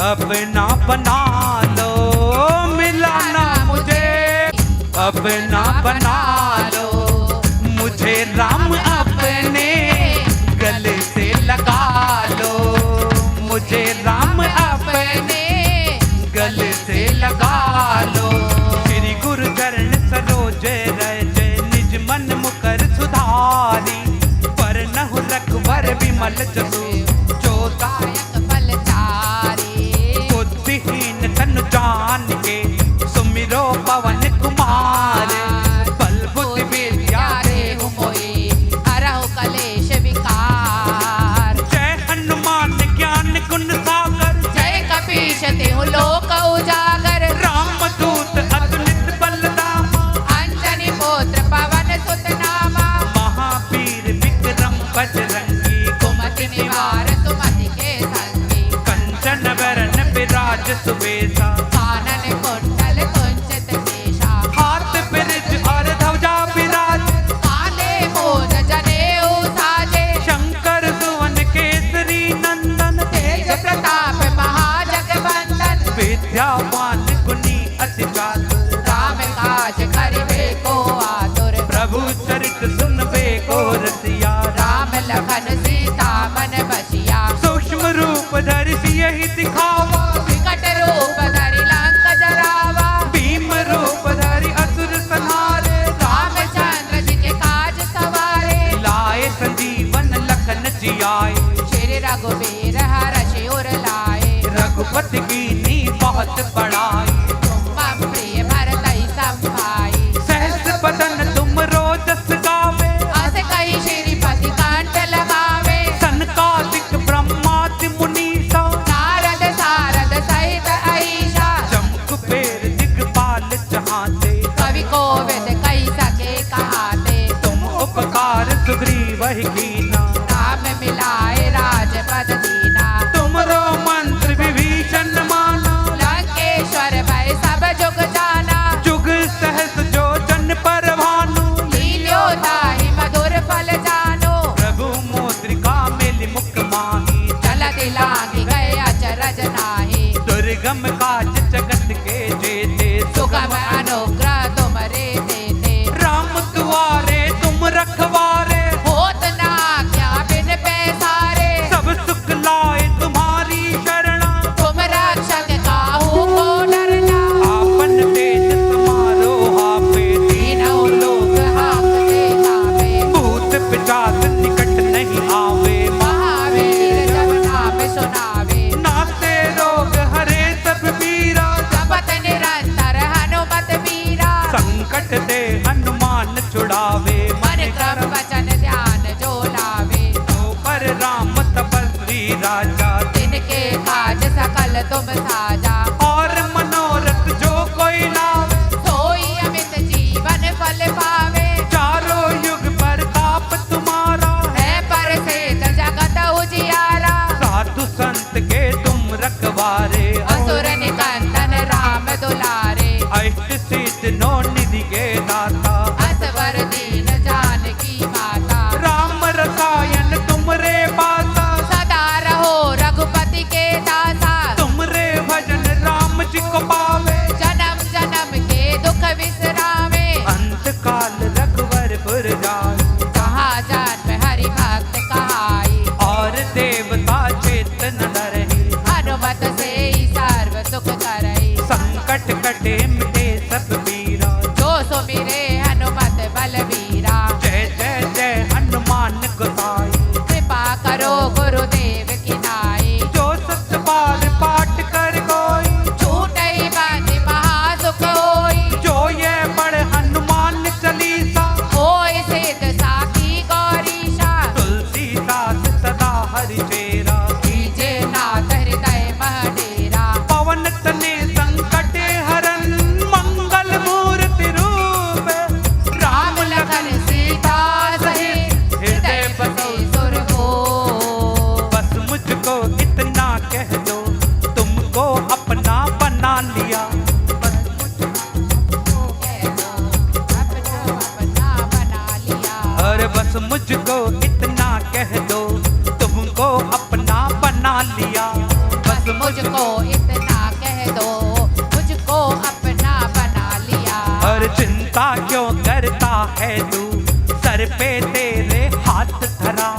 Speaker 1: अपना बना लो, मिला ना मुझे अपना बना लो। मुझे राम अपने गले से लगा लो, मुझे राम अपने गले से लगा लो। श्री गुरु चरण सरोज रज निज मन मुकर सुधारी पर नहु रखबर विमल जसु
Speaker 2: कायक फलचारी।
Speaker 1: बुद्धिहीन तनु जान के सुमिरो पवन कुमार बल बुद्धि विद्या
Speaker 2: देहु मोहि हरहु कलेश विकार।
Speaker 1: जय हनुमान ज्ञान गुण सागर
Speaker 2: जय कपीश तिहु लोक उजागर।
Speaker 1: रामदूत अतुलित बलधामा
Speaker 2: अंजनी पुत्र पवन सुत नामा।
Speaker 1: महावीर विक्रम बजरंगी
Speaker 2: कुमति निवार सुमति के संगी।
Speaker 1: कंचन वरण विराज सुबेसा
Speaker 2: कानन कुंडल कुंचित केशा।
Speaker 1: हाथ ब्रिज और ध्वजा विराज
Speaker 2: काले मोद जनेऊ साजे।
Speaker 1: शंकर सुवन केसरी नंदन
Speaker 2: तेज प्रताप महाजगवंदन।
Speaker 1: विद्यावान गुणी अति चातुर
Speaker 2: राम काज करिबे को आतुर।
Speaker 1: प्रभु चरित सुनबे को रसिया
Speaker 2: राम लखन सीता मन बसिया।
Speaker 1: सूक्ष्म रूप धरि सियहि दिखावा
Speaker 2: विकट रूप धरि लंक जरावा।
Speaker 1: भीम रूप धरि असुर संहारे
Speaker 2: रामचंद्र जी के काज सवारे।
Speaker 1: लाए संजीवन लखन जियाए
Speaker 2: श्री रघुवीर हर्षि उर लाए।
Speaker 1: रघुपति कीन्ही बहुत बड़ाई
Speaker 2: मम प्रिय भरतहि संभाई।
Speaker 1: सहस बदन तुम रोजस गावे
Speaker 2: अस कहि श्रीपति कंठ लगावे।
Speaker 1: सनकादिक ब्रह्मादि मुनीसा
Speaker 2: नारद सारद सहित अहिषा।
Speaker 1: चमक पेर दिगपाल जहाते
Speaker 2: कवि कोविद कहि सके कहाते।
Speaker 1: तुम उपकार सुग्रीवहि कीना
Speaker 2: राम मिलाए राजपद दीना।
Speaker 1: तुमरो मंत्र विभीषण माना
Speaker 2: लंकेश्वर भय सब जुग जाना।
Speaker 1: जुग सहस जो जन पर भानु
Speaker 2: लील्यो ताहि मधुर फल जानो।
Speaker 1: प्रभु मोद्रिका मेलि मुख माही
Speaker 2: जलधि लांघि गए अचरज नाहि।
Speaker 1: दुर्गम काज जगत के जेते
Speaker 2: सुगम अनुग्रह तुमरे देते।
Speaker 1: राम दुआरे तुम रखवारे
Speaker 2: होत ना क्या बिन पैसारे।
Speaker 1: सब सुख लाए तुम्हारी शरणा
Speaker 2: तुम रक्षक काहू को डरना।
Speaker 1: आपन तेज समारो आपे
Speaker 2: तीनों लोक हांकते कांपे।
Speaker 1: भूत पिशाच निकट नहीं आवे
Speaker 2: महावीर जब नाम सुनावे।
Speaker 1: नाते रोग हरे सब पीरा
Speaker 2: काज सकल तुम साजा।
Speaker 1: और मनोरथ जो कोई लावे,
Speaker 2: सोई अमित जीवन फल पावे।
Speaker 1: चारों युग प्रताप तुम्हारा,
Speaker 2: है परसिद्ध जगत उजियारा।
Speaker 1: साधु संत के तुम रखवारे,
Speaker 2: असुर निकंदन राम दुलारे।
Speaker 1: अष्ट सिद्ध नौ निधि के दाता,
Speaker 2: असवर दीन जानकी माता।
Speaker 1: राम रसायन तुमरे पासा,
Speaker 2: सदा रहो रघुपति के दासा।
Speaker 1: तुमरे भजन राम जी को पावे,
Speaker 2: जन्म जन्म के दुख विसरावे।
Speaker 1: अंत काल रघुवरपुर जाए,
Speaker 2: कहा जन्म हरि भक्त कहाई।
Speaker 1: और देवता चेतन डरहि,
Speaker 2: हनुमत से ही सर्व सुख करई।
Speaker 1: संकट कटे मिटे सब पीरा,
Speaker 2: जो सुमिरे हनुमत बलवीरा।
Speaker 1: जय जय जय हनुमान गोसाई।
Speaker 2: कृपा करो गुरुदेव की नाई।
Speaker 1: जो सत बार पाठ कर कोई,
Speaker 2: छूटई बांधि महासुख होई।
Speaker 1: जो ये पढ़ हनुमान चालीसा,
Speaker 2: होय सिद्ध साखी गौरीशा।
Speaker 1: तुलसीदास सदा हरि चेरा,
Speaker 2: कीजे नाथ हृदय मह डेरा।
Speaker 1: पवन तने संकट हरन, मंगल मूर्ति रूप,
Speaker 2: राम लखन सीता सहित हृदय बसे सुरभूप।
Speaker 1: बस मुझको इतना कह दो, तुमको अपना बना लिया।
Speaker 2: अपना बना लिया।
Speaker 1: और बस मुझको इतना कह दो, तुमको अपना बना लिया।
Speaker 2: बस मुझको इतना कह दो, मुझको अपना बना लिया।
Speaker 1: और चिंता क्यों करता है तू, सर पे तेरे हाथ धरा।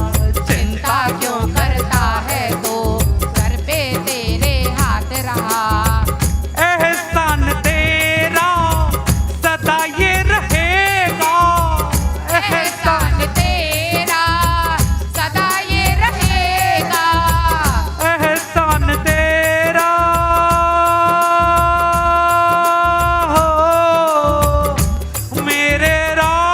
Speaker 2: चिंता क्यों करता है तो, सर पे तेरे हाथ रहा।
Speaker 1: एहसान तेरा सदा ये रहेगा,
Speaker 2: एहसान तेरा सदा ये रहेगा।
Speaker 1: एहसान तेरा हो मेरे राम,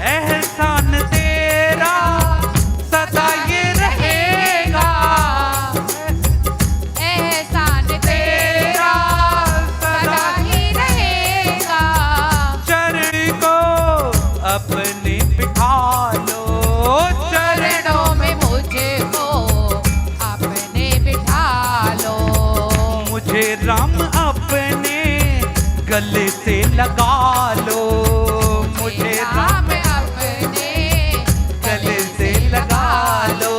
Speaker 1: एहसान तेरा सदा ये रहेगा।
Speaker 2: एहसान तेरा सदा ही रहेगा।
Speaker 1: चरण को अपने बिठा लो,
Speaker 2: चरणों में मुझको अपने बिठा लो।
Speaker 1: मुझे राम अपने गले से लगा लो। मुझे राम
Speaker 2: अपने
Speaker 1: गले से लगा लो।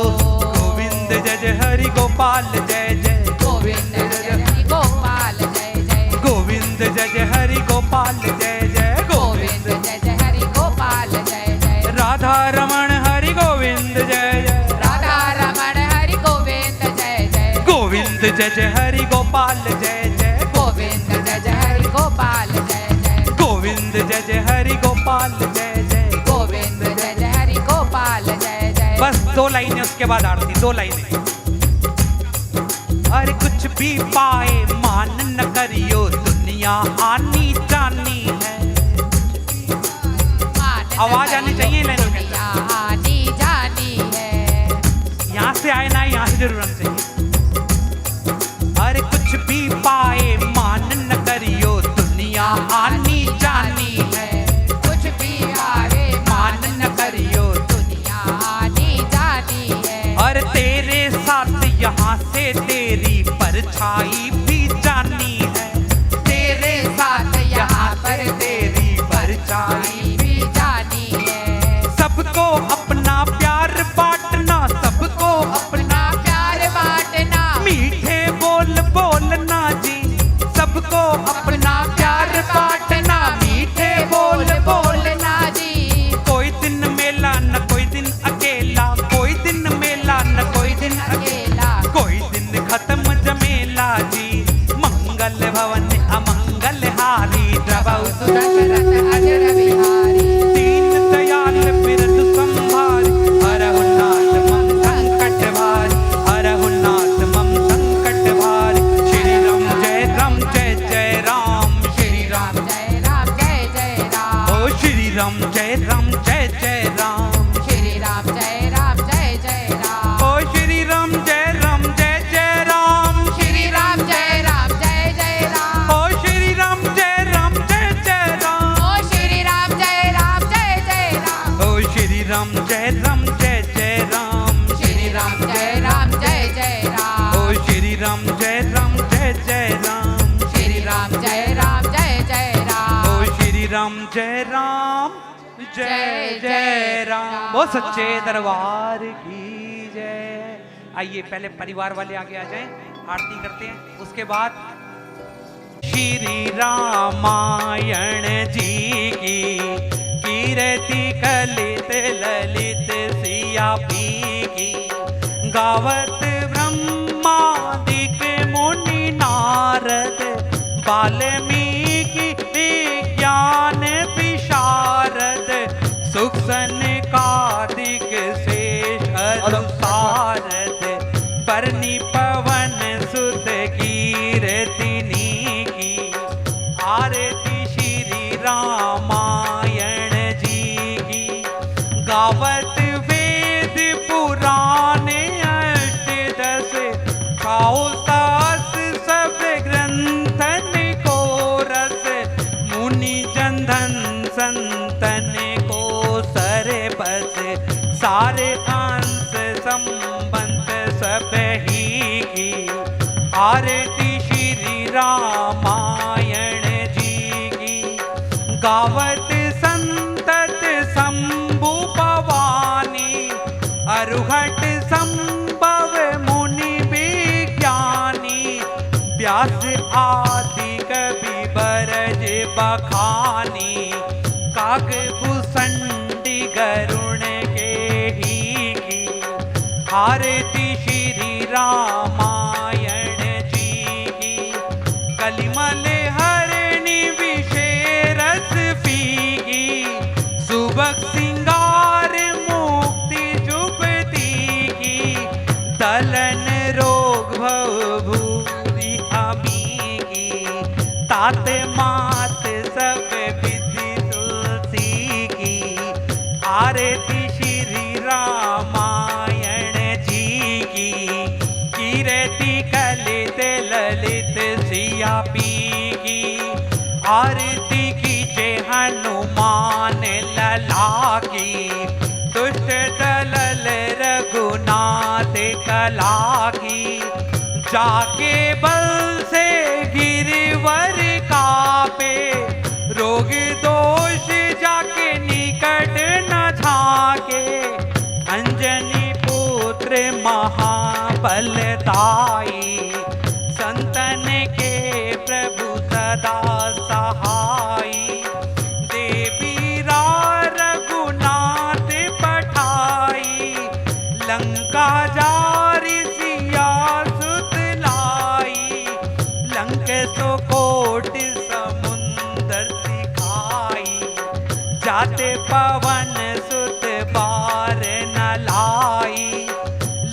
Speaker 1: गोविंद जय जय हरि गोपाल जय जय,
Speaker 2: गोविंद जय हरि गोपाल जय जय।
Speaker 1: गोविंद जय जय हरि गोपाल जय जय,
Speaker 2: गोविंद जय जय हरि गोपाल जय जय।
Speaker 1: राधा रमण हरि गोविंद जय जय,
Speaker 2: राधा रमण हरि गोविंद जय जय।
Speaker 1: गोविंद जय जय हरि गोपाल जय जय,
Speaker 2: गोविंद जय जय हरि गोपाल जय जय।
Speaker 1: गोविंद जय जय हरि गोपाल जय जय।
Speaker 2: गोविंद जय जय हरि गोपाल जय जय।
Speaker 1: बस 2 लाइनें, उसके बाद आरती 2 लाइनें। अरे कुछ भी पाए मान न करियो, दुनिया आनी जानी है। आवाज आनी चाहिए लाइनों के अंदर।
Speaker 2: दुनिया आनी जानी है।
Speaker 1: यहाँ से आए ना, यहाँ से जरूर आना चाहिए। अरे कुछ भी पाए मान न करियो, दुनिया आनी जानी है।
Speaker 2: कुछ भी आवे
Speaker 1: मान न करियो,
Speaker 2: दुनिया आनी जानी है।
Speaker 1: और तेरे साथ यहाँ से तेरी परछाई भी जानी है।
Speaker 2: तेरे साथ यहाँ पर
Speaker 1: तेरी परछाई
Speaker 2: भी जानी है।
Speaker 1: सबको अपना प्यार बांटना, सबको
Speaker 2: अपना प्यार बांटना।
Speaker 1: मीठे बोल बोलना जी, सबको अपना प्यार बांटना। मीठे बोल
Speaker 2: बोलना जी।
Speaker 1: कोई दिन मेला न कोई दिन अकेला, कोई दिन मेला न कोई दिन अकेला,
Speaker 2: अकेला
Speaker 1: कोई दिन खत्म जमेला जी। जय राम जय जय राम
Speaker 2: श्री राम जय राम जय जय राम
Speaker 1: ओ श्री राम जय राम जय जय राम
Speaker 2: श्री राम जय राम जय जय राम
Speaker 1: ओ श्री राम जय राम जय जय राम। वो सच्चे दरबार की जय। आइए पहले परिवार वाले आगे आ जाएं, आरती करते हैं, उसके बाद श्री रामायण जी की कीर्ति कलित ललित सिया पी की गावत ब्रह्मादिक मुनि नारद वाल्मीकि विज्ञान विशारद सुख सनकादिक शेष अनुसारद परनि पवन सुत कीर्तिनी की आरती श्री रामायण जी की गावत वेद पुराण अष्टदश खाओ सास सब ग्रंथन को रस मुनि जनधन संतन को सर बस सारे अंश संबंध सब ही की आरती श्री रामायण जी की गावत संतत शंभु भवानी अरुहट संभव मुनि विज्ञानी व्यास आदि कवि बरज बखानी काग भूषंडी गरुण के ही की आरती श्री रामायण जी की कलिमल हरणी विषेरस फीगी सुबक सिंगार मुक्ति जुबती की दलन रोग भव भूरी अमीगी तात मात सब विधि तुलसी की आरती श्री रामायण जी की कीर्ति कलित ललित सिया पी की आरती की जय हनुमान लला की दुष्ट दलल रघुनाथ कला की जाके बल से गिरवर कापे रोग दोष जाके निकट न झाके अंजनी पुत्र महाबलदाई संतन के प्रभु सदा सहाई देवी रघुनाथ पठाई लंका जारी सिया सुत लाई लंक सो कोटि समुंदर सिखाई जाते पवन सुत बार न लाई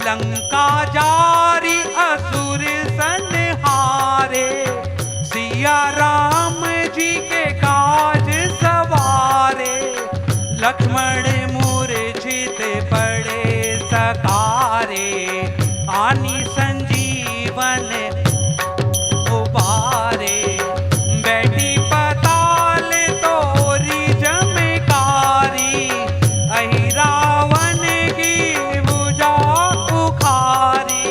Speaker 1: लंका जारी असुर संहारे सिया राम जी के काज सवारे लक्ष्मण मूर्छित पड़े सकारे आनी संजीवन उबारे बैठी पताल तोरी जमकारी अहि रावण की भुजा उखारी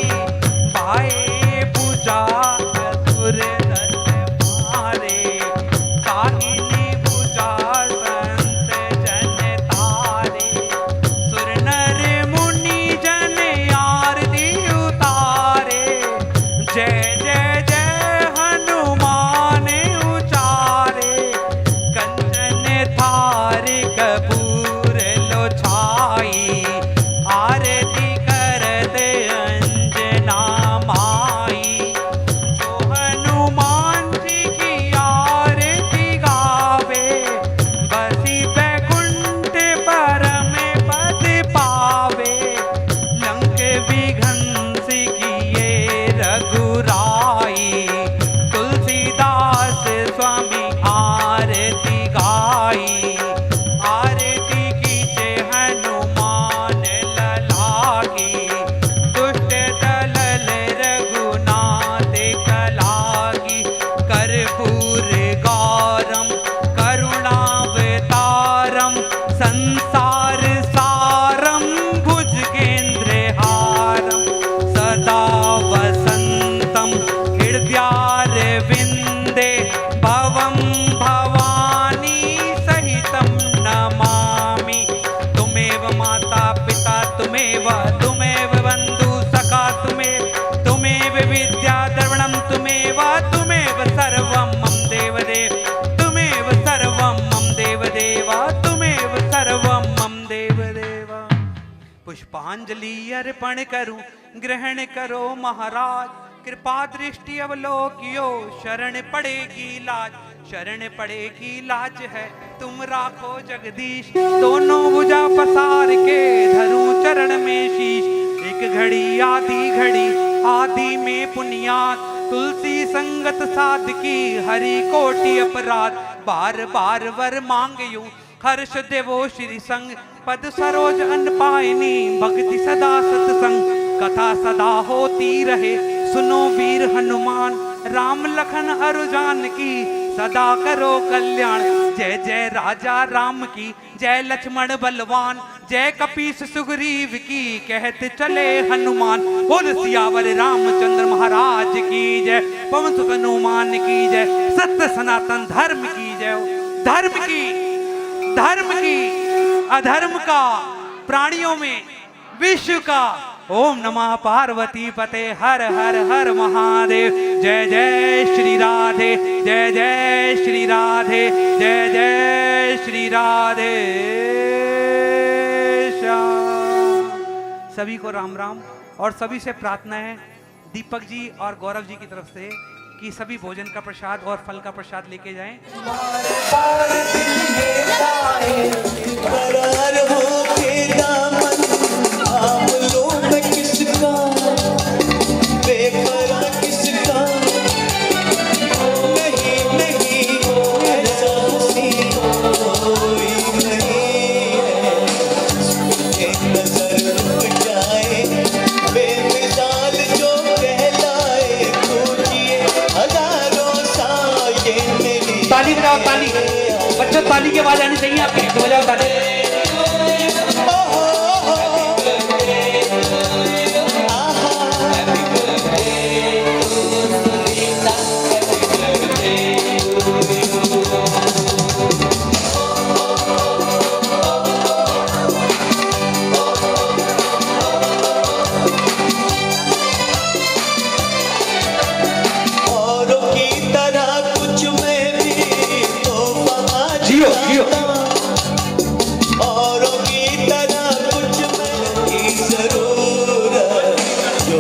Speaker 1: पाए भुजा असुर दत्त मारे काहिनी भुजा संत जन तारे तुमेव माता पिता तुमेव तुमेव बंधु सखा तुमेव विद्या द्रविणं तुमेव सर्वं मम देवदेव तुमेव सर्वं मम देवदेव तुमेव सर्वं मम देवदेव। पुष्पांजलि अर्पण करूं ग्रहण करो महाराज, कृपा दृष्टि अवलोकियो शरण पड़ेगी लाज, शरण पड़ेगी लाज है तुम राखो जगदीश, दोनों भुजा पसार के धरूं चरण में शीश। एक घड़ी आदि में पुनियात, तुलसी संगत साधकी हरि कोटि अपराध, बार बार वर मांगयूं हर्ष देवो श्री संग, पद सरोज अन्न पायनी भक्ति सदा सत्संग, कथा सदा होती रहे सुनो वीर हनुमान, राम लखन अरु जानकी सदा करो कल्याण। जय जय राजा राम की जय लक्ष्मण बलवान, जय कपीस सुग्रीव की कहते चले हनुमान। बोल सियावर रामचंद्र महाराज की जय, पवन सुत हनुमान की जय, सत्य सनातन धर्म की जय। धर्म की अधर्म का प्राणियों में विश्व का। ओम नमः पार्वती पते हर हर हर महादेव। जय जय श्री राधे, जय जय श्री राधे, जय जय श्री राधे श्याम। सभी को राम राम। और सभी से प्रार्थना है दीपक जी और गौरव जी की तरफ से कि सभी भोजन का प्रसाद और फल का प्रसाद लेके जाएं। ताली बजाओ, ताली बच्चों, ताली की आवाज आनी चाहिए आपकी, तो बजाओ ताली।
Speaker 3: औरों की तरह कुछ में की जरूरत, जो